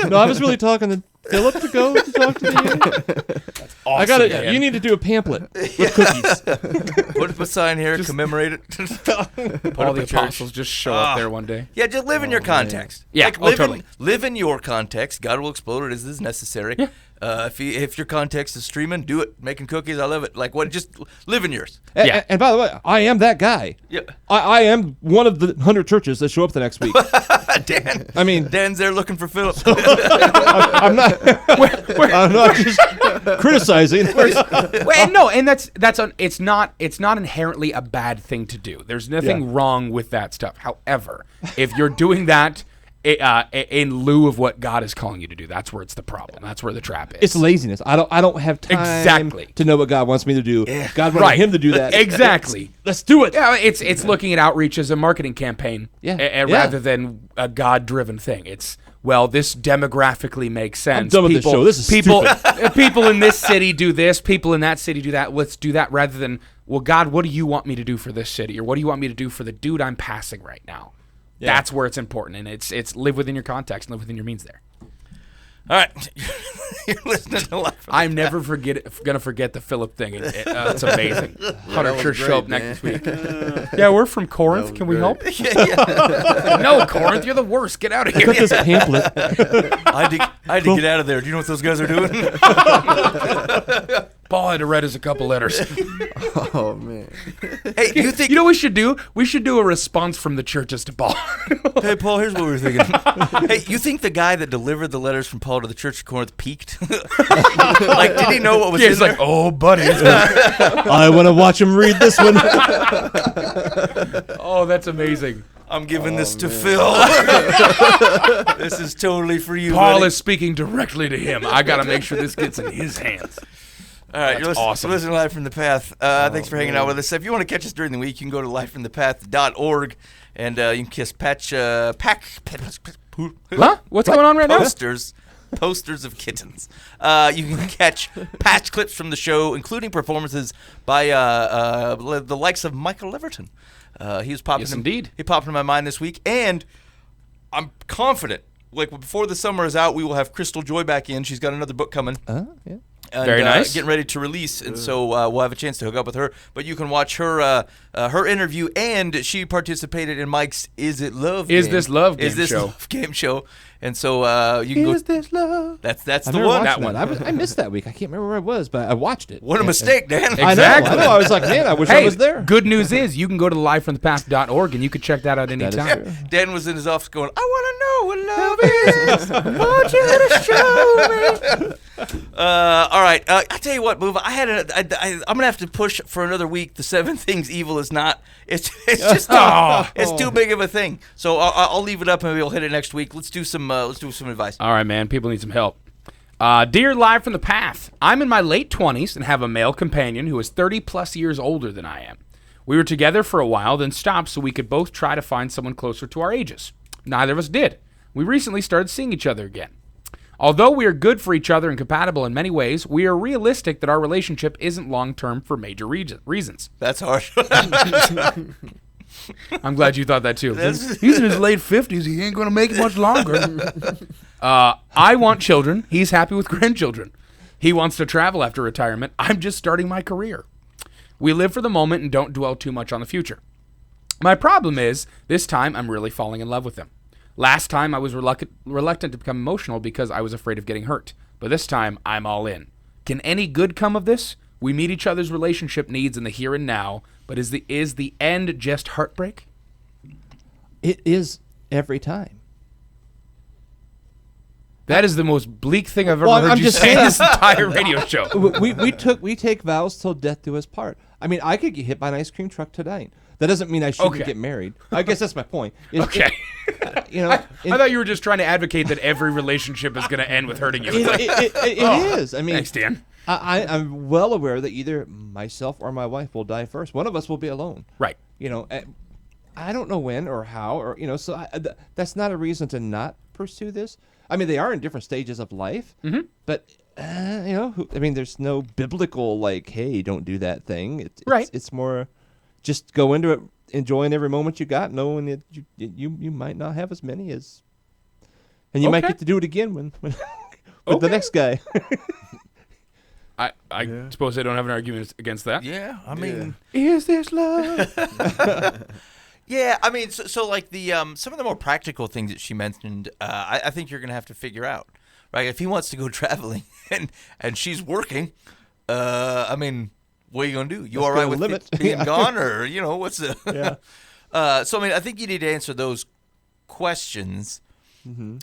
Speaker 4: No, I was really talking to Philip to go to talk to the eunuch. I got it.
Speaker 3: man.
Speaker 4: You need to do a pamphlet with cookies.
Speaker 2: Put up a sign here, commemorate it. Put
Speaker 3: All
Speaker 2: up
Speaker 3: the
Speaker 2: a church.
Speaker 3: apostles just show up there one day.
Speaker 2: Yeah, just live in your context.
Speaker 3: Yeah,
Speaker 2: like,
Speaker 3: totally.
Speaker 2: Live in your context. God will explode it as is necessary.
Speaker 3: Yeah.
Speaker 2: If your context is streaming, do it. Making cookies, I love it. Like, what? Just live in yours.
Speaker 3: Yeah.
Speaker 4: And by the way, I am that guy.
Speaker 2: Yeah.
Speaker 4: I am one of the 100 churches that show up the next week.
Speaker 2: Dan.
Speaker 4: I mean,
Speaker 2: Dan's there looking for Philip.
Speaker 4: I'm not. I'm not just criticizing.
Speaker 3: Well, no, and it's not inherently a bad thing to do. There's nothing
Speaker 4: Yeah.
Speaker 3: wrong with that stuff. However, if you're doing that in lieu of what God is calling you to do. That's where it's the problem. That's where the trap is.
Speaker 4: It's laziness. I don't have time
Speaker 3: Exactly.
Speaker 4: to know what God wants me to do. God wanted him to do that.
Speaker 3: Exactly.
Speaker 4: Let's do it.
Speaker 3: Yeah, it's looking at outreach as a marketing campaign, rather than a God-driven thing. It's this demographically makes sense.
Speaker 4: I'm done with this show. This is
Speaker 3: people people in this city do this. People in that city do that. Let's do that rather than, well, God, what do you want me to do for this city, or what do you want me to do for the dude I'm passing right now? Yeah. That's where it's important, and it's live within your context, and live within your means there.
Speaker 2: All right, you're listening to Life.
Speaker 3: I'm never gonna forget the Philip thing. It's amazing. Hunter sure show up next week. Yeah, we're from Corinth. Can we help? No, Corinth, you're the worst. Get out of here.
Speaker 4: Got this pamphlet.
Speaker 2: I had to get out of there. Do you know what those guys are doing?
Speaker 3: Paul had to write us a couple letters.
Speaker 5: Oh man.
Speaker 2: Hey, you think?
Speaker 3: You know what we should do? We should do a response from the churches to Paul.
Speaker 2: Hey, Paul, here's what we were thinking. Hey, you think the guy that delivered the letters from Paul to the Church of Corinth peaked? Like, did he know what was in there?
Speaker 3: Like, oh, buddy.
Speaker 4: I want to watch him read this one.
Speaker 3: Oh, that's amazing.
Speaker 2: I'm giving this to Phil. This is totally for you.
Speaker 3: Paul
Speaker 2: buddy.
Speaker 3: is speaking directly to him. I got to make sure this gets in his hands.
Speaker 2: All right,
Speaker 3: That's awesome.
Speaker 2: You're listening to Live from the Path. Thanks for hanging out with us. If you want to catch us during the week, you can go to livefromthepath.org and you can kiss
Speaker 3: Huh? What's going on right now?
Speaker 2: Posters of kittens. You can catch patch clips from the show, including performances by the likes of Michael Leverton. He was popping.
Speaker 3: Yes, indeed.
Speaker 2: He popped in my mind this week, and I'm confident. Like before the summer is out, we will have Crystal Joy back in. She's got another book coming.
Speaker 4: Yeah.
Speaker 2: And,
Speaker 3: very nice.
Speaker 2: Getting ready to release, and so we'll have a chance to hook up with her. But you can watch her her interview, and she participated in Mike's Is It Love
Speaker 3: Is
Speaker 2: game.
Speaker 3: This Love game
Speaker 2: Is This
Speaker 3: show.
Speaker 2: Love game show. And so you can
Speaker 4: Is this love?
Speaker 2: That's
Speaker 4: I've
Speaker 2: the
Speaker 4: never
Speaker 2: one.
Speaker 4: watched
Speaker 3: That
Speaker 4: that. I missed that week. I can't remember where I was, but I watched it.
Speaker 2: What a mistake, Dan.
Speaker 3: Exactly.
Speaker 4: I know. I was like, man, I wish I was there.
Speaker 3: Good news is you can go to livefromthepath.org and you can check that out
Speaker 4: That is
Speaker 3: anytime.
Speaker 4: true.
Speaker 2: Dan was in his office going, I want to know what love is. Won't you show me? All right. I tell you what, Move. I'm gonna have to push for another week. The 7 things evil is not. It's just it's too big of a thing. So I'll leave it up and we'll hit it next week. Let's do some advice.
Speaker 3: All right, man. People need some help. Dear Live from the Path, I'm in my late 20s and have a male companion who is 30-plus years older than I am. We were together for a while, then stopped so we could both try to find someone closer to our ages. Neither of us did. We recently started seeing each other again. Although we are good for each other and compatible in many ways, we are realistic that our relationship isn't long-term for major reasons.
Speaker 2: That's harsh.
Speaker 3: I'm glad you thought that too. He's in his late 50s. He ain't going to make it much longer. I want children. He's happy with grandchildren. He wants to travel after retirement. I'm just starting my career. We live for the moment and don't dwell too much on the future. My problem is, this time I'm really falling in love with him. Last time I was reluctant to become emotional because I was afraid of getting hurt. But this time I'm all in. Can any good come of this? We meet each other's relationship needs in the here and now, but is the end just heartbreak?
Speaker 4: It is every time.
Speaker 3: That is the most bleak thing I've ever
Speaker 4: Well,
Speaker 3: heard
Speaker 4: I'm
Speaker 3: you
Speaker 4: just
Speaker 3: say in
Speaker 4: saying.
Speaker 3: this entire radio show.
Speaker 4: We take vows till death do us part. I mean, I could get hit by an ice cream truck tonight. That doesn't mean I shouldn't
Speaker 3: Okay.
Speaker 4: get married. I guess that's my point.
Speaker 3: Okay.
Speaker 4: You know,
Speaker 3: I thought you were just trying to advocate that every relationship is going to end with hurting you.
Speaker 4: it is. I mean,
Speaker 3: Thanks, Dan.
Speaker 4: I'm well aware that either myself or my wife will die first. One of us will be alone.
Speaker 3: Right.
Speaker 4: You know, I don't know when or how, or so that's not a reason to not pursue this. I mean, they are in different stages of life, but there's no biblical like, hey, don't do that thing. It's more, just go into it, enjoying every moment you got, knowing that you might not have as many as, and you might get to do it again when with the next guy.
Speaker 3: I suppose I don't have an argument against that.
Speaker 2: Yeah, I mean,
Speaker 3: Is this love?
Speaker 2: yeah, I mean, so like the some of the more practical things that she mentioned, I think you're gonna have to figure out, right? If he wants to go traveling and she's working, I mean, what are you gonna do? You all right with being gone, or what's the?
Speaker 4: Yeah.
Speaker 2: So I mean, I think you need to answer those questions.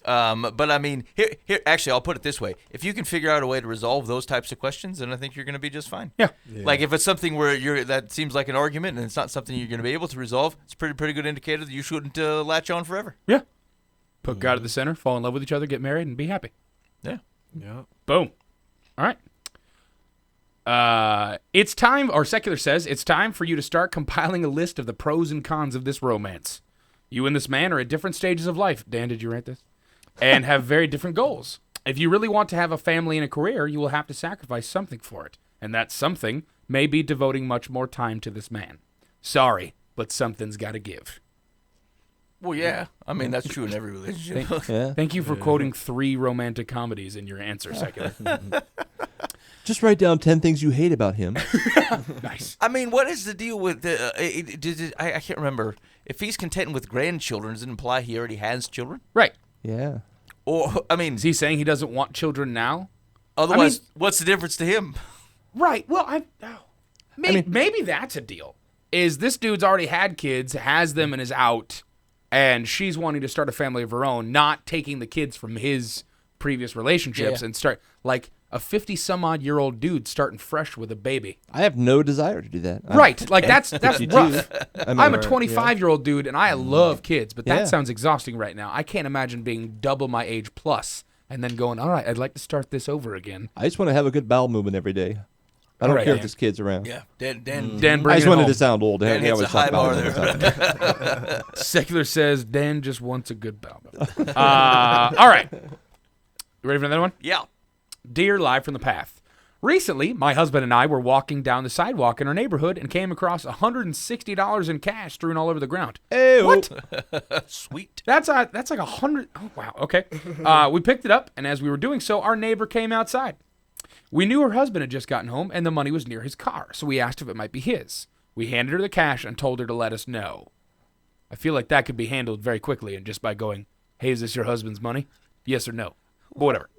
Speaker 2: But I mean, here, actually, I'll put it this way: if you can figure out a way to resolve those types of questions, then I think you're going to be just fine.
Speaker 3: Yeah.
Speaker 2: Like if it's something where that seems like an argument and it's not something you're going to be able to resolve, it's a pretty good indicator that you shouldn't latch on forever.
Speaker 3: Yeah. Put God at the center, fall in love with each other, get married, and be happy.
Speaker 2: Yeah.
Speaker 5: Yeah.
Speaker 3: Boom. All right. It's time, or Secular says, it's time for you to start compiling a list of the pros and cons of this romance. You and this man are at different stages of life. Dan, did you write this? And have very different goals. If you really want to have a family and a career, you will have to sacrifice something for it. And that something may be devoting much more time to this man. Sorry, but something's got to give.
Speaker 2: Well, yeah. I mean, that's true in every relationship.
Speaker 4: Yeah.
Speaker 3: Thank you for quoting 3 romantic comedies in your answer, Secular.
Speaker 4: Just write down 10 things you hate about him.
Speaker 3: Nice.
Speaker 2: I mean, what is the deal with the? I can't remember. If he's content with grandchildren, does it imply he already has children?
Speaker 3: Right.
Speaker 4: Yeah.
Speaker 2: Or I mean,
Speaker 3: Is he saying he doesn't want children now?
Speaker 2: otherwise, what's the difference to him?
Speaker 3: Right. Well, maybe that's a deal. Is this dude's already had kids, has them, and is out, and she's wanting to start a family of her own, not taking the kids from his previous relationships and start like a 50-some-odd-year-old dude starting fresh with a baby.
Speaker 4: I have no desire to do that.
Speaker 3: Right. Like that's
Speaker 4: You
Speaker 3: rough.
Speaker 4: do. I mean,
Speaker 3: I'm a 25-year-old dude, and I love kids, but that
Speaker 4: Yeah.
Speaker 3: sounds exhausting right now. I can't imagine being double my age plus and then going, all right, I'd like to start this over again.
Speaker 4: I just want to have a good bowel movement every day. I don't
Speaker 3: Right,
Speaker 4: care
Speaker 3: Dan.
Speaker 4: if this kid's around.
Speaker 2: Yeah, Dan.
Speaker 3: Dan,
Speaker 4: I
Speaker 3: bring
Speaker 4: just
Speaker 3: it
Speaker 4: wanted
Speaker 3: home.
Speaker 4: to sound old.
Speaker 2: Dan
Speaker 4: Hey, I
Speaker 2: hits
Speaker 4: always
Speaker 2: a
Speaker 4: talk
Speaker 2: high
Speaker 4: about
Speaker 2: bar
Speaker 4: it all the time.
Speaker 3: Secular says Dan just wants a good bowel movement. All right. You ready for another one?
Speaker 2: Yeah.
Speaker 3: Dear Live from the Path. Recently, my husband and I were walking down the sidewalk in our neighborhood and came across $160 in cash strewn all over the ground.
Speaker 4: Hey,
Speaker 3: What?
Speaker 2: Sweet.
Speaker 3: That's like $100. Oh, wow. Okay. We picked it up, and as we were doing so, our neighbor came outside. We knew her husband had just gotten home, and the money was near his car, so we asked if it might be his. We handed her the cash and told her to let us know. I feel like that could be handled very quickly and just by going, hey, is this your husband's money? Yes or no? But whatever.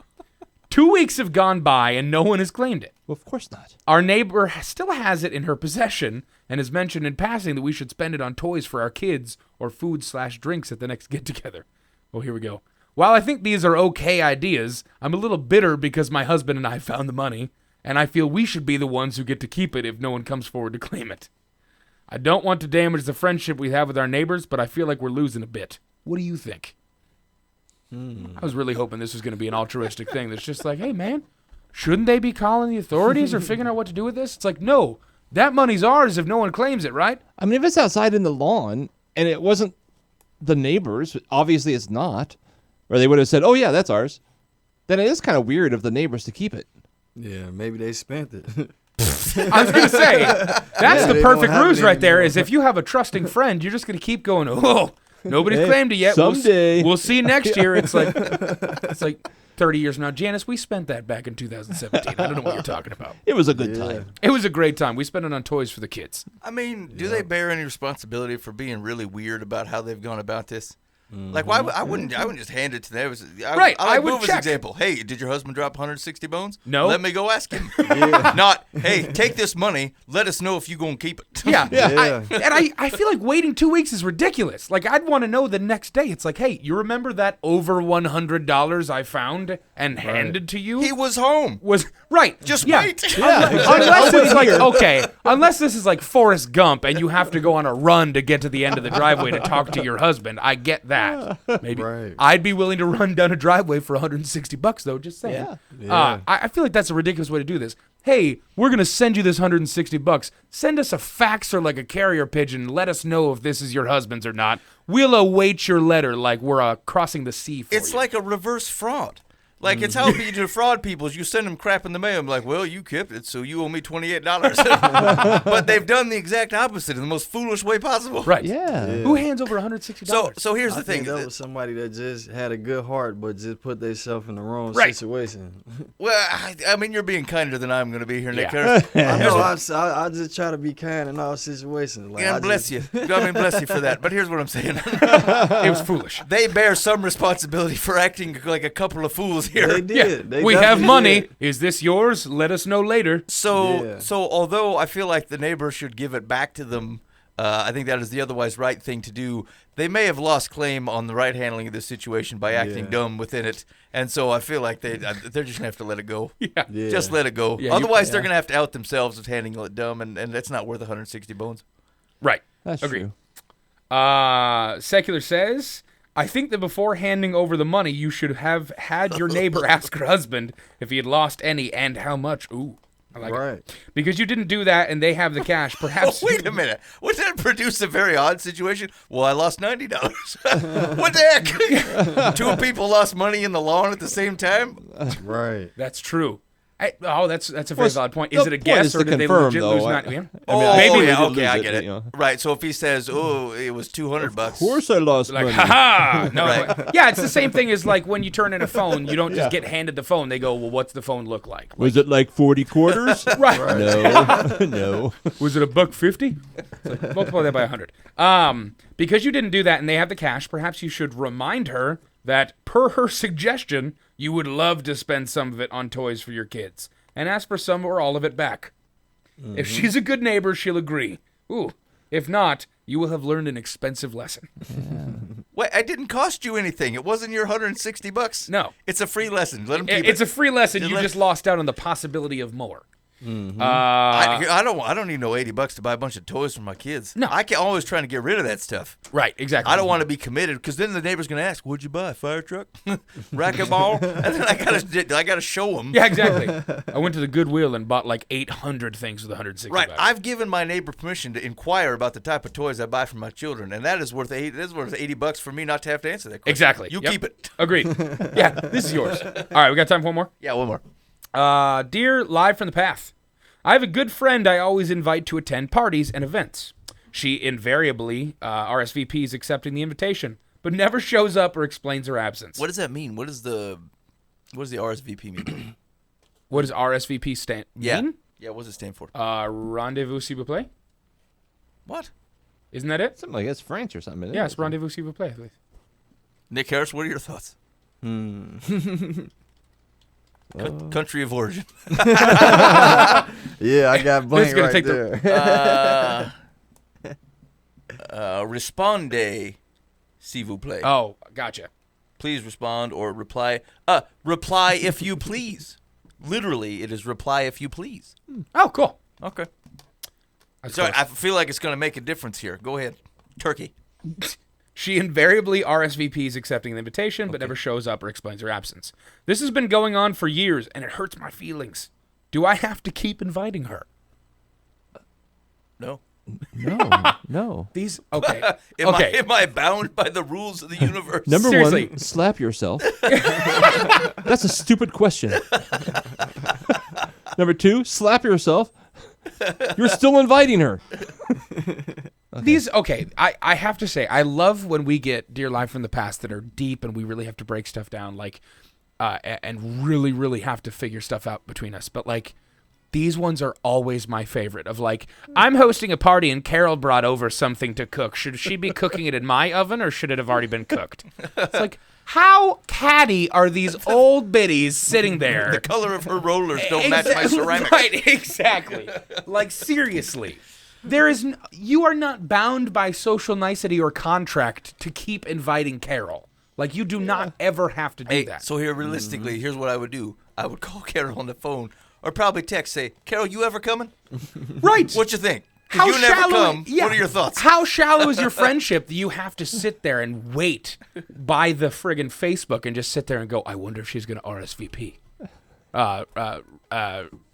Speaker 3: 2 weeks have gone by, and no one has claimed it.
Speaker 4: Well, of course not.
Speaker 3: Our neighbor still has it in her possession and has mentioned in passing that we should spend it on toys for our kids or food/drinks at the next get-together. Oh, here we go. While I think these are okay ideas, I'm a little bitter because my husband and I found the money, and I feel we should be the ones who get to keep it if no one comes forward to claim it. I don't want to damage the friendship we have with our neighbors, but I feel like we're losing a bit. What do you think? I was really hoping this was going to be an altruistic thing that's just like, hey, man, shouldn't they be calling the authorities or figuring out what to do with this? It's like, no, that money's ours if no one claims it, right?
Speaker 4: I mean, if it's outside in the lawn and it wasn't the neighbors, obviously it's not, or they would have said, oh, yeah, that's ours, then it is kind of weird of the neighbors to keep it.
Speaker 5: Yeah, maybe they spent it.
Speaker 3: I was going to say, that's the
Speaker 5: they
Speaker 3: perfect
Speaker 5: don't have
Speaker 3: ruse
Speaker 5: it
Speaker 3: right there,
Speaker 5: anymore.
Speaker 3: is if you have a trusting friend, you're just going to keep going, oh, nobody's
Speaker 4: Hey,
Speaker 3: claimed it yet.
Speaker 4: someday.
Speaker 3: We'll see next year. It's like 30 years from now. Janice, we spent that back in 2017. I don't know what you're talking about.
Speaker 4: It was a good
Speaker 5: Yeah.
Speaker 4: time.
Speaker 3: It was a great time. We spent it on toys for the kids.
Speaker 2: I mean, do they bear any responsibility for being really weird about how they've gone about this? Like, why? I wouldn't just hand it to them.
Speaker 3: Right, I
Speaker 2: like
Speaker 3: would
Speaker 2: Bova's
Speaker 3: check.
Speaker 2: example. Hey, did your husband drop 160 bones?
Speaker 3: No.
Speaker 2: Let me go ask him. Not, hey, take this money. Let us know if you're going to keep it.
Speaker 3: Yeah.
Speaker 5: Yeah.
Speaker 3: I feel like waiting 2 weeks is ridiculous. Like, I'd want to know the next day. It's like, hey, you remember that over $100 I found and handed to you?
Speaker 2: He was home.
Speaker 3: was right.
Speaker 2: Just
Speaker 3: yeah.
Speaker 2: wait.
Speaker 3: Unless it's like, okay, unless this is like Forrest Gump and you have to go on a run to get to the end of the driveway to talk to your husband. I get that. Maybe
Speaker 5: Right.
Speaker 3: I'd be willing to run down a driveway for $160 though, just saying.
Speaker 5: Yeah.
Speaker 3: I feel like that's a ridiculous way to do this. Hey, we're going to send you this $160. Send us a fax or like a carrier pigeon. Let us know if this is your husband's or not. We'll await your letter like we're crossing the sea for
Speaker 2: It's
Speaker 3: you.
Speaker 2: like a reverse fraud. Like, it's how you defraud people. Is you send them crap in the mail. I'm like, well, you kept it, so you owe me $28. But they've done the exact opposite in the most foolish way possible.
Speaker 3: right.
Speaker 4: Yeah.
Speaker 3: Who hands over $160?
Speaker 2: So here's
Speaker 5: I
Speaker 2: the thing.
Speaker 5: think that was somebody that just had a good heart, but just put themselves in the wrong
Speaker 3: Right.
Speaker 5: situation.
Speaker 2: Well, I mean, you're being kinder than I'm going to be here, Nick.
Speaker 3: Yeah.
Speaker 5: I know. I just try to be kind in all situations. Like,
Speaker 2: And bless you. I mean, bless you for that. But here's what I'm saying.
Speaker 3: It was foolish.
Speaker 2: They bear some responsibility for acting like a couple of fools here.
Speaker 5: They did. They
Speaker 3: we have
Speaker 5: definitely
Speaker 3: money.
Speaker 5: did.
Speaker 3: Is this yours? Let us know later.
Speaker 2: So,
Speaker 5: Yeah.
Speaker 2: so although I feel like the neighbor should give it back to them, I think that is the otherwise right thing to do. They may have lost claim on the right handling of this situation by acting
Speaker 5: Yeah.
Speaker 2: dumb within it, and so I feel like they're just gonna have to let it go.
Speaker 3: Yeah.
Speaker 5: Yeah.
Speaker 2: Just let it go.
Speaker 3: Yeah,
Speaker 2: Otherwise, they're gonna have to out themselves as handling it dumb, and that's not worth 160 bones.
Speaker 3: Right.
Speaker 4: That's
Speaker 3: Agreed.
Speaker 4: true.
Speaker 3: Secular says, I think that before handing over the money, you should have had your neighbor ask her husband if he had lost any and how much. Ooh, I like
Speaker 5: Right.
Speaker 3: it. Because you didn't do that and they have the cash. Perhaps.
Speaker 2: Wait a minute. Wouldn't that produce a very odd situation? Well, I lost $90. What the heck? Two people lost money in the lawn at the same time?
Speaker 5: Right.
Speaker 3: That's true. That's a very valid point. Is
Speaker 4: the
Speaker 3: it a
Speaker 4: point
Speaker 3: guess
Speaker 4: is
Speaker 3: or
Speaker 4: to
Speaker 3: did they
Speaker 4: confirm,
Speaker 3: legit
Speaker 4: though.
Speaker 3: lose
Speaker 4: I-
Speaker 3: 90? Yeah?
Speaker 2: Oh,
Speaker 4: they
Speaker 2: yeah,
Speaker 4: did
Speaker 2: okay,
Speaker 4: lose
Speaker 2: I
Speaker 4: it,
Speaker 2: get it.
Speaker 4: you know.
Speaker 2: Right, so if he says, "Oh, it was $200,"
Speaker 4: Of course I lost
Speaker 3: Like,
Speaker 4: money.
Speaker 3: haha! No,
Speaker 2: Right.
Speaker 3: yeah, it's the same thing as like when you turn in a phone, you don't just get handed the phone. They go, well, what's the phone look like?
Speaker 4: Was it like 40 quarters?
Speaker 3: Right.
Speaker 4: No, no.
Speaker 3: Was it $1.50? Like, multiply that by 100. Because you didn't do that and they have the cash, perhaps you should remind her that, per her suggestion, you would love to spend some of it on toys for your kids and ask for some or all of it back. If she's a good neighbor, she'll agree. Ooh. If not, you will have learned an expensive lesson.
Speaker 2: Wait, it didn't cost you anything. It wasn't your $160.
Speaker 3: No.
Speaker 2: It's a free lesson. Let him keep
Speaker 3: It's
Speaker 2: it.
Speaker 3: a free lesson.
Speaker 2: Just
Speaker 3: You
Speaker 2: let-
Speaker 3: just lost out on the possibility of more.
Speaker 2: I don't need no $80 to buy a bunch of toys for my kids.
Speaker 3: No.
Speaker 2: I can always trying to get rid of that stuff.
Speaker 3: Right, exactly.
Speaker 2: I don't want to be committed because then the neighbor's gonna ask, "What'd you buy? Fire truck, racquetball?" And then I gotta show them.
Speaker 3: Yeah, exactly. I went to the Goodwill and bought like 800 things with 160
Speaker 2: Right.
Speaker 3: bucks.
Speaker 2: I've given my neighbor permission to inquire about the type of toys I buy for my children, and that is worth $80 for me not to have to answer that question.
Speaker 3: Exactly.
Speaker 2: You
Speaker 3: Yep.
Speaker 2: keep it.
Speaker 3: Agreed. Yeah, this is yours. All right, we got time for one more?
Speaker 2: Yeah, one more.
Speaker 3: Dear Live from the Path, I have a good friend I always invite to attend parties and events. She invariably RSVPs accepting the invitation, but never shows up or explains her absence.
Speaker 2: What does that mean? What does the RSVP mean?
Speaker 3: What does RSVP stand mean?
Speaker 2: Yeah, what does it stand for?
Speaker 3: Rendezvous s'il vous plaît?
Speaker 2: What?
Speaker 3: Isn't that it?
Speaker 4: Something like it's French or something.
Speaker 3: Yeah, it's rendezvous s'il vous plaît.
Speaker 2: Nick Harris, what are your thoughts? Country of origin.
Speaker 5: Yeah, I got blank
Speaker 3: gonna
Speaker 5: right
Speaker 3: take the-
Speaker 5: there.
Speaker 2: Responde, s'il vous plaît.
Speaker 3: Oh, gotcha.
Speaker 2: Please respond or reply. Reply if you please. Literally, it is reply if you please.
Speaker 3: Oh, cool.
Speaker 2: Okay.
Speaker 3: That's
Speaker 2: Sorry,
Speaker 3: close.
Speaker 2: I feel like it's going to make a difference here. Go ahead. Turkey.
Speaker 3: She invariably RSVPs accepting the invitation, but never shows up or explains her absence. This has been going on for years, and it hurts my feelings. Do I have to keep inviting her?
Speaker 2: No.
Speaker 4: No.
Speaker 3: These okay.
Speaker 2: Am I bound by the rules of the universe?
Speaker 4: Number
Speaker 3: Seriously.
Speaker 4: one, slap yourself. That's a stupid question. Number two, slap yourself. You're still inviting her.
Speaker 3: These I have to say, I love when we get Dear Live from the Past that are deep and we really have to break stuff down, like and really, really have to figure stuff out between us. But like these ones are always my favorite of like, I'm hosting a party and Carol brought over something to cook. Should she be cooking it in my oven or should it have already been cooked? It's like, how catty are these old biddies sitting there?
Speaker 2: The color of her rollers don't match my ceramics.
Speaker 3: Right, exactly. Like seriously. You are not bound by social nicety or contract to keep inviting Carol. Like you do not ever have to do
Speaker 2: Hey,
Speaker 3: that.
Speaker 2: so here, realistically, here's what I would do. I would call Carol on the phone or probably text, say, Carol, you ever coming?
Speaker 3: right.
Speaker 2: What you think? 'Cause you never come.
Speaker 3: Yeah.
Speaker 2: What are your thoughts?
Speaker 3: How shallow is your friendship that you have to sit there and wait by the friggin' Facebook and just sit there and go, I wonder if she's going to RSVP.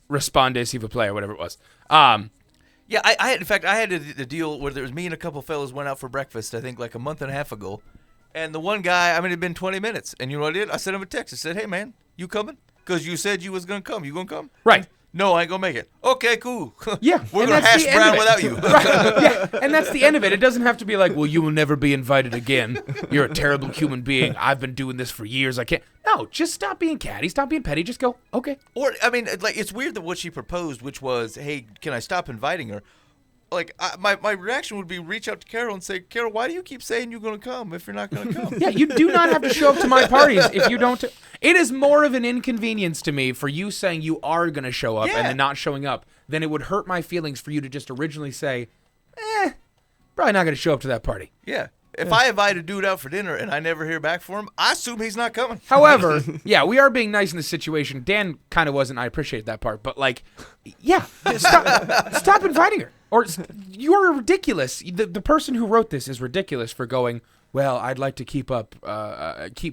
Speaker 3: Responde s'il vous plaît or whatever it was.
Speaker 2: Yeah, I had a deal where there was me and a couple fellas went out for breakfast, I think like a month and a half ago. And the one guy, it had been 20 minutes. And you know what I did? I sent him a text. I said, hey, man, you coming? Because you said you was going to come. You going to come?
Speaker 3: Right.
Speaker 2: No, I ain't going to make it. Okay, cool.
Speaker 3: Yeah.
Speaker 2: We're
Speaker 3: and
Speaker 2: going to
Speaker 3: that's
Speaker 2: hash
Speaker 3: the end
Speaker 2: brown
Speaker 3: of it.
Speaker 2: without you.
Speaker 3: Right. Yeah, and that's the end of it. It doesn't have to be like, well, you will never be invited again. You're a terrible human being. I've been doing this for years. I can't. No, just stop being catty. Stop being petty. Just go, okay.
Speaker 2: Or, it's weird that what she proposed, which was, hey, can I stop inviting her? Like, my reaction would be reach out to Carol and say, Carol, why do you keep saying you're going to come if you're not going to come?
Speaker 3: Yeah, you do not have to show up to my parties if you don't. It is more of an inconvenience to me for you saying you are going to show up and
Speaker 2: Yeah.
Speaker 3: then not showing up than it would hurt my feelings for you to just originally say, probably not going to show up to that party.
Speaker 2: Yeah. If I invite a dude out for dinner and I never hear back from him, I assume he's not coming.
Speaker 3: However, yeah, we are being nice in this situation. Dan kind of wasn't. I appreciate that part. But, like, yeah, stop inviting her. Or you're ridiculous. The person who wrote this is ridiculous for going, well, I'd like to keep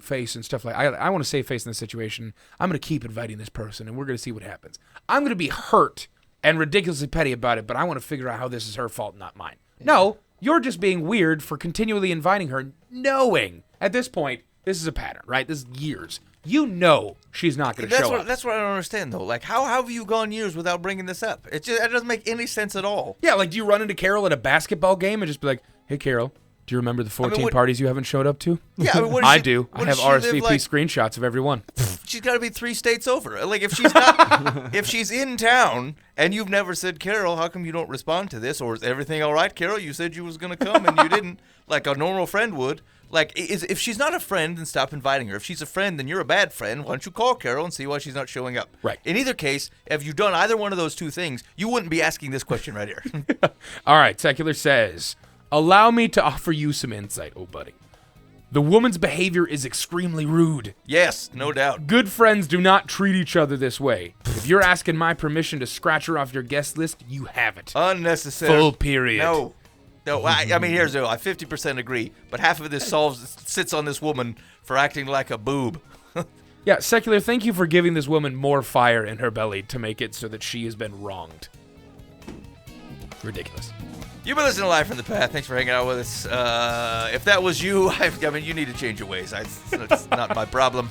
Speaker 3: face and stuff like. I want to save face in this situation. I'm going to keep inviting this person, and we're going to see what happens. I'm going to be hurt and ridiculously petty about it, but I want to figure out how this is her fault, not mine. No, you're just being weird for continually inviting her, knowing at this point this is a pattern, right? This is years. You know she's not going to show up.
Speaker 2: That's what I don't understand, though. Like, how have you gone years without bringing this up? It doesn't make any sense at all.
Speaker 3: Yeah, like, do you run into Carol at a basketball game and just be like, hey, Carol, do you remember the 14 parties you haven't showed up to?
Speaker 2: Yeah, I mean,
Speaker 3: I do. I have RSVP screenshots of every one.
Speaker 2: She's got to be 3 states over. Like, if she's not, if she's in town and you've never said, Carol, how come you don't respond to this? Or is everything all right, Carol? You said you was going to come and you didn't, like a normal friend would. Like, if she's not a friend, then stop inviting her. If she's a friend, then you're a bad friend. Why don't you call Carol and see why she's not showing up?
Speaker 3: Right.
Speaker 2: In either case, if you've done either one of those two things, you wouldn't be asking this question right here.
Speaker 3: All right, Secular says, allow me to offer you some insight, oh buddy. The woman's behavior is extremely rude.
Speaker 2: Yes, no doubt.
Speaker 3: Good friends do not treat each other this way. If you're asking my permission to scratch her off your guest list, you have it.
Speaker 2: Unnecessary.
Speaker 3: Full period.
Speaker 2: No, I mean, here's the I 50% agree, but half of this sits on this woman for acting like a boob.
Speaker 3: Yeah, Secular, thank you for giving this woman more fire in her belly to make it so that she has been wronged. Ridiculous.
Speaker 2: You've been listening to Live from the Path. Thanks for hanging out with us. If that was you, I mean, you need to change your ways. It's not my problem.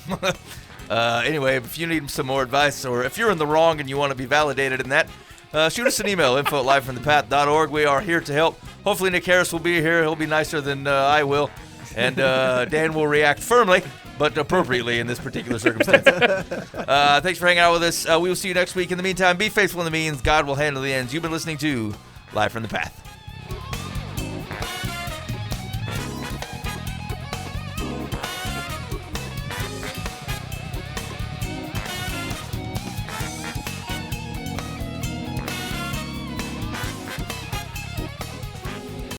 Speaker 2: Anyway, if you need some more advice, or if you're in the wrong and you want to be validated in that, shoot us an email, info@livefromthepath.org. We are here to help. Hopefully Nick Harris will be here. He'll be nicer than I will. And Dan will react firmly, but appropriately in this particular circumstance. Thanks for hanging out with us. We will see you next week. In the meantime, be faithful in the means. God will handle the ends. You've been listening to Live from the Path.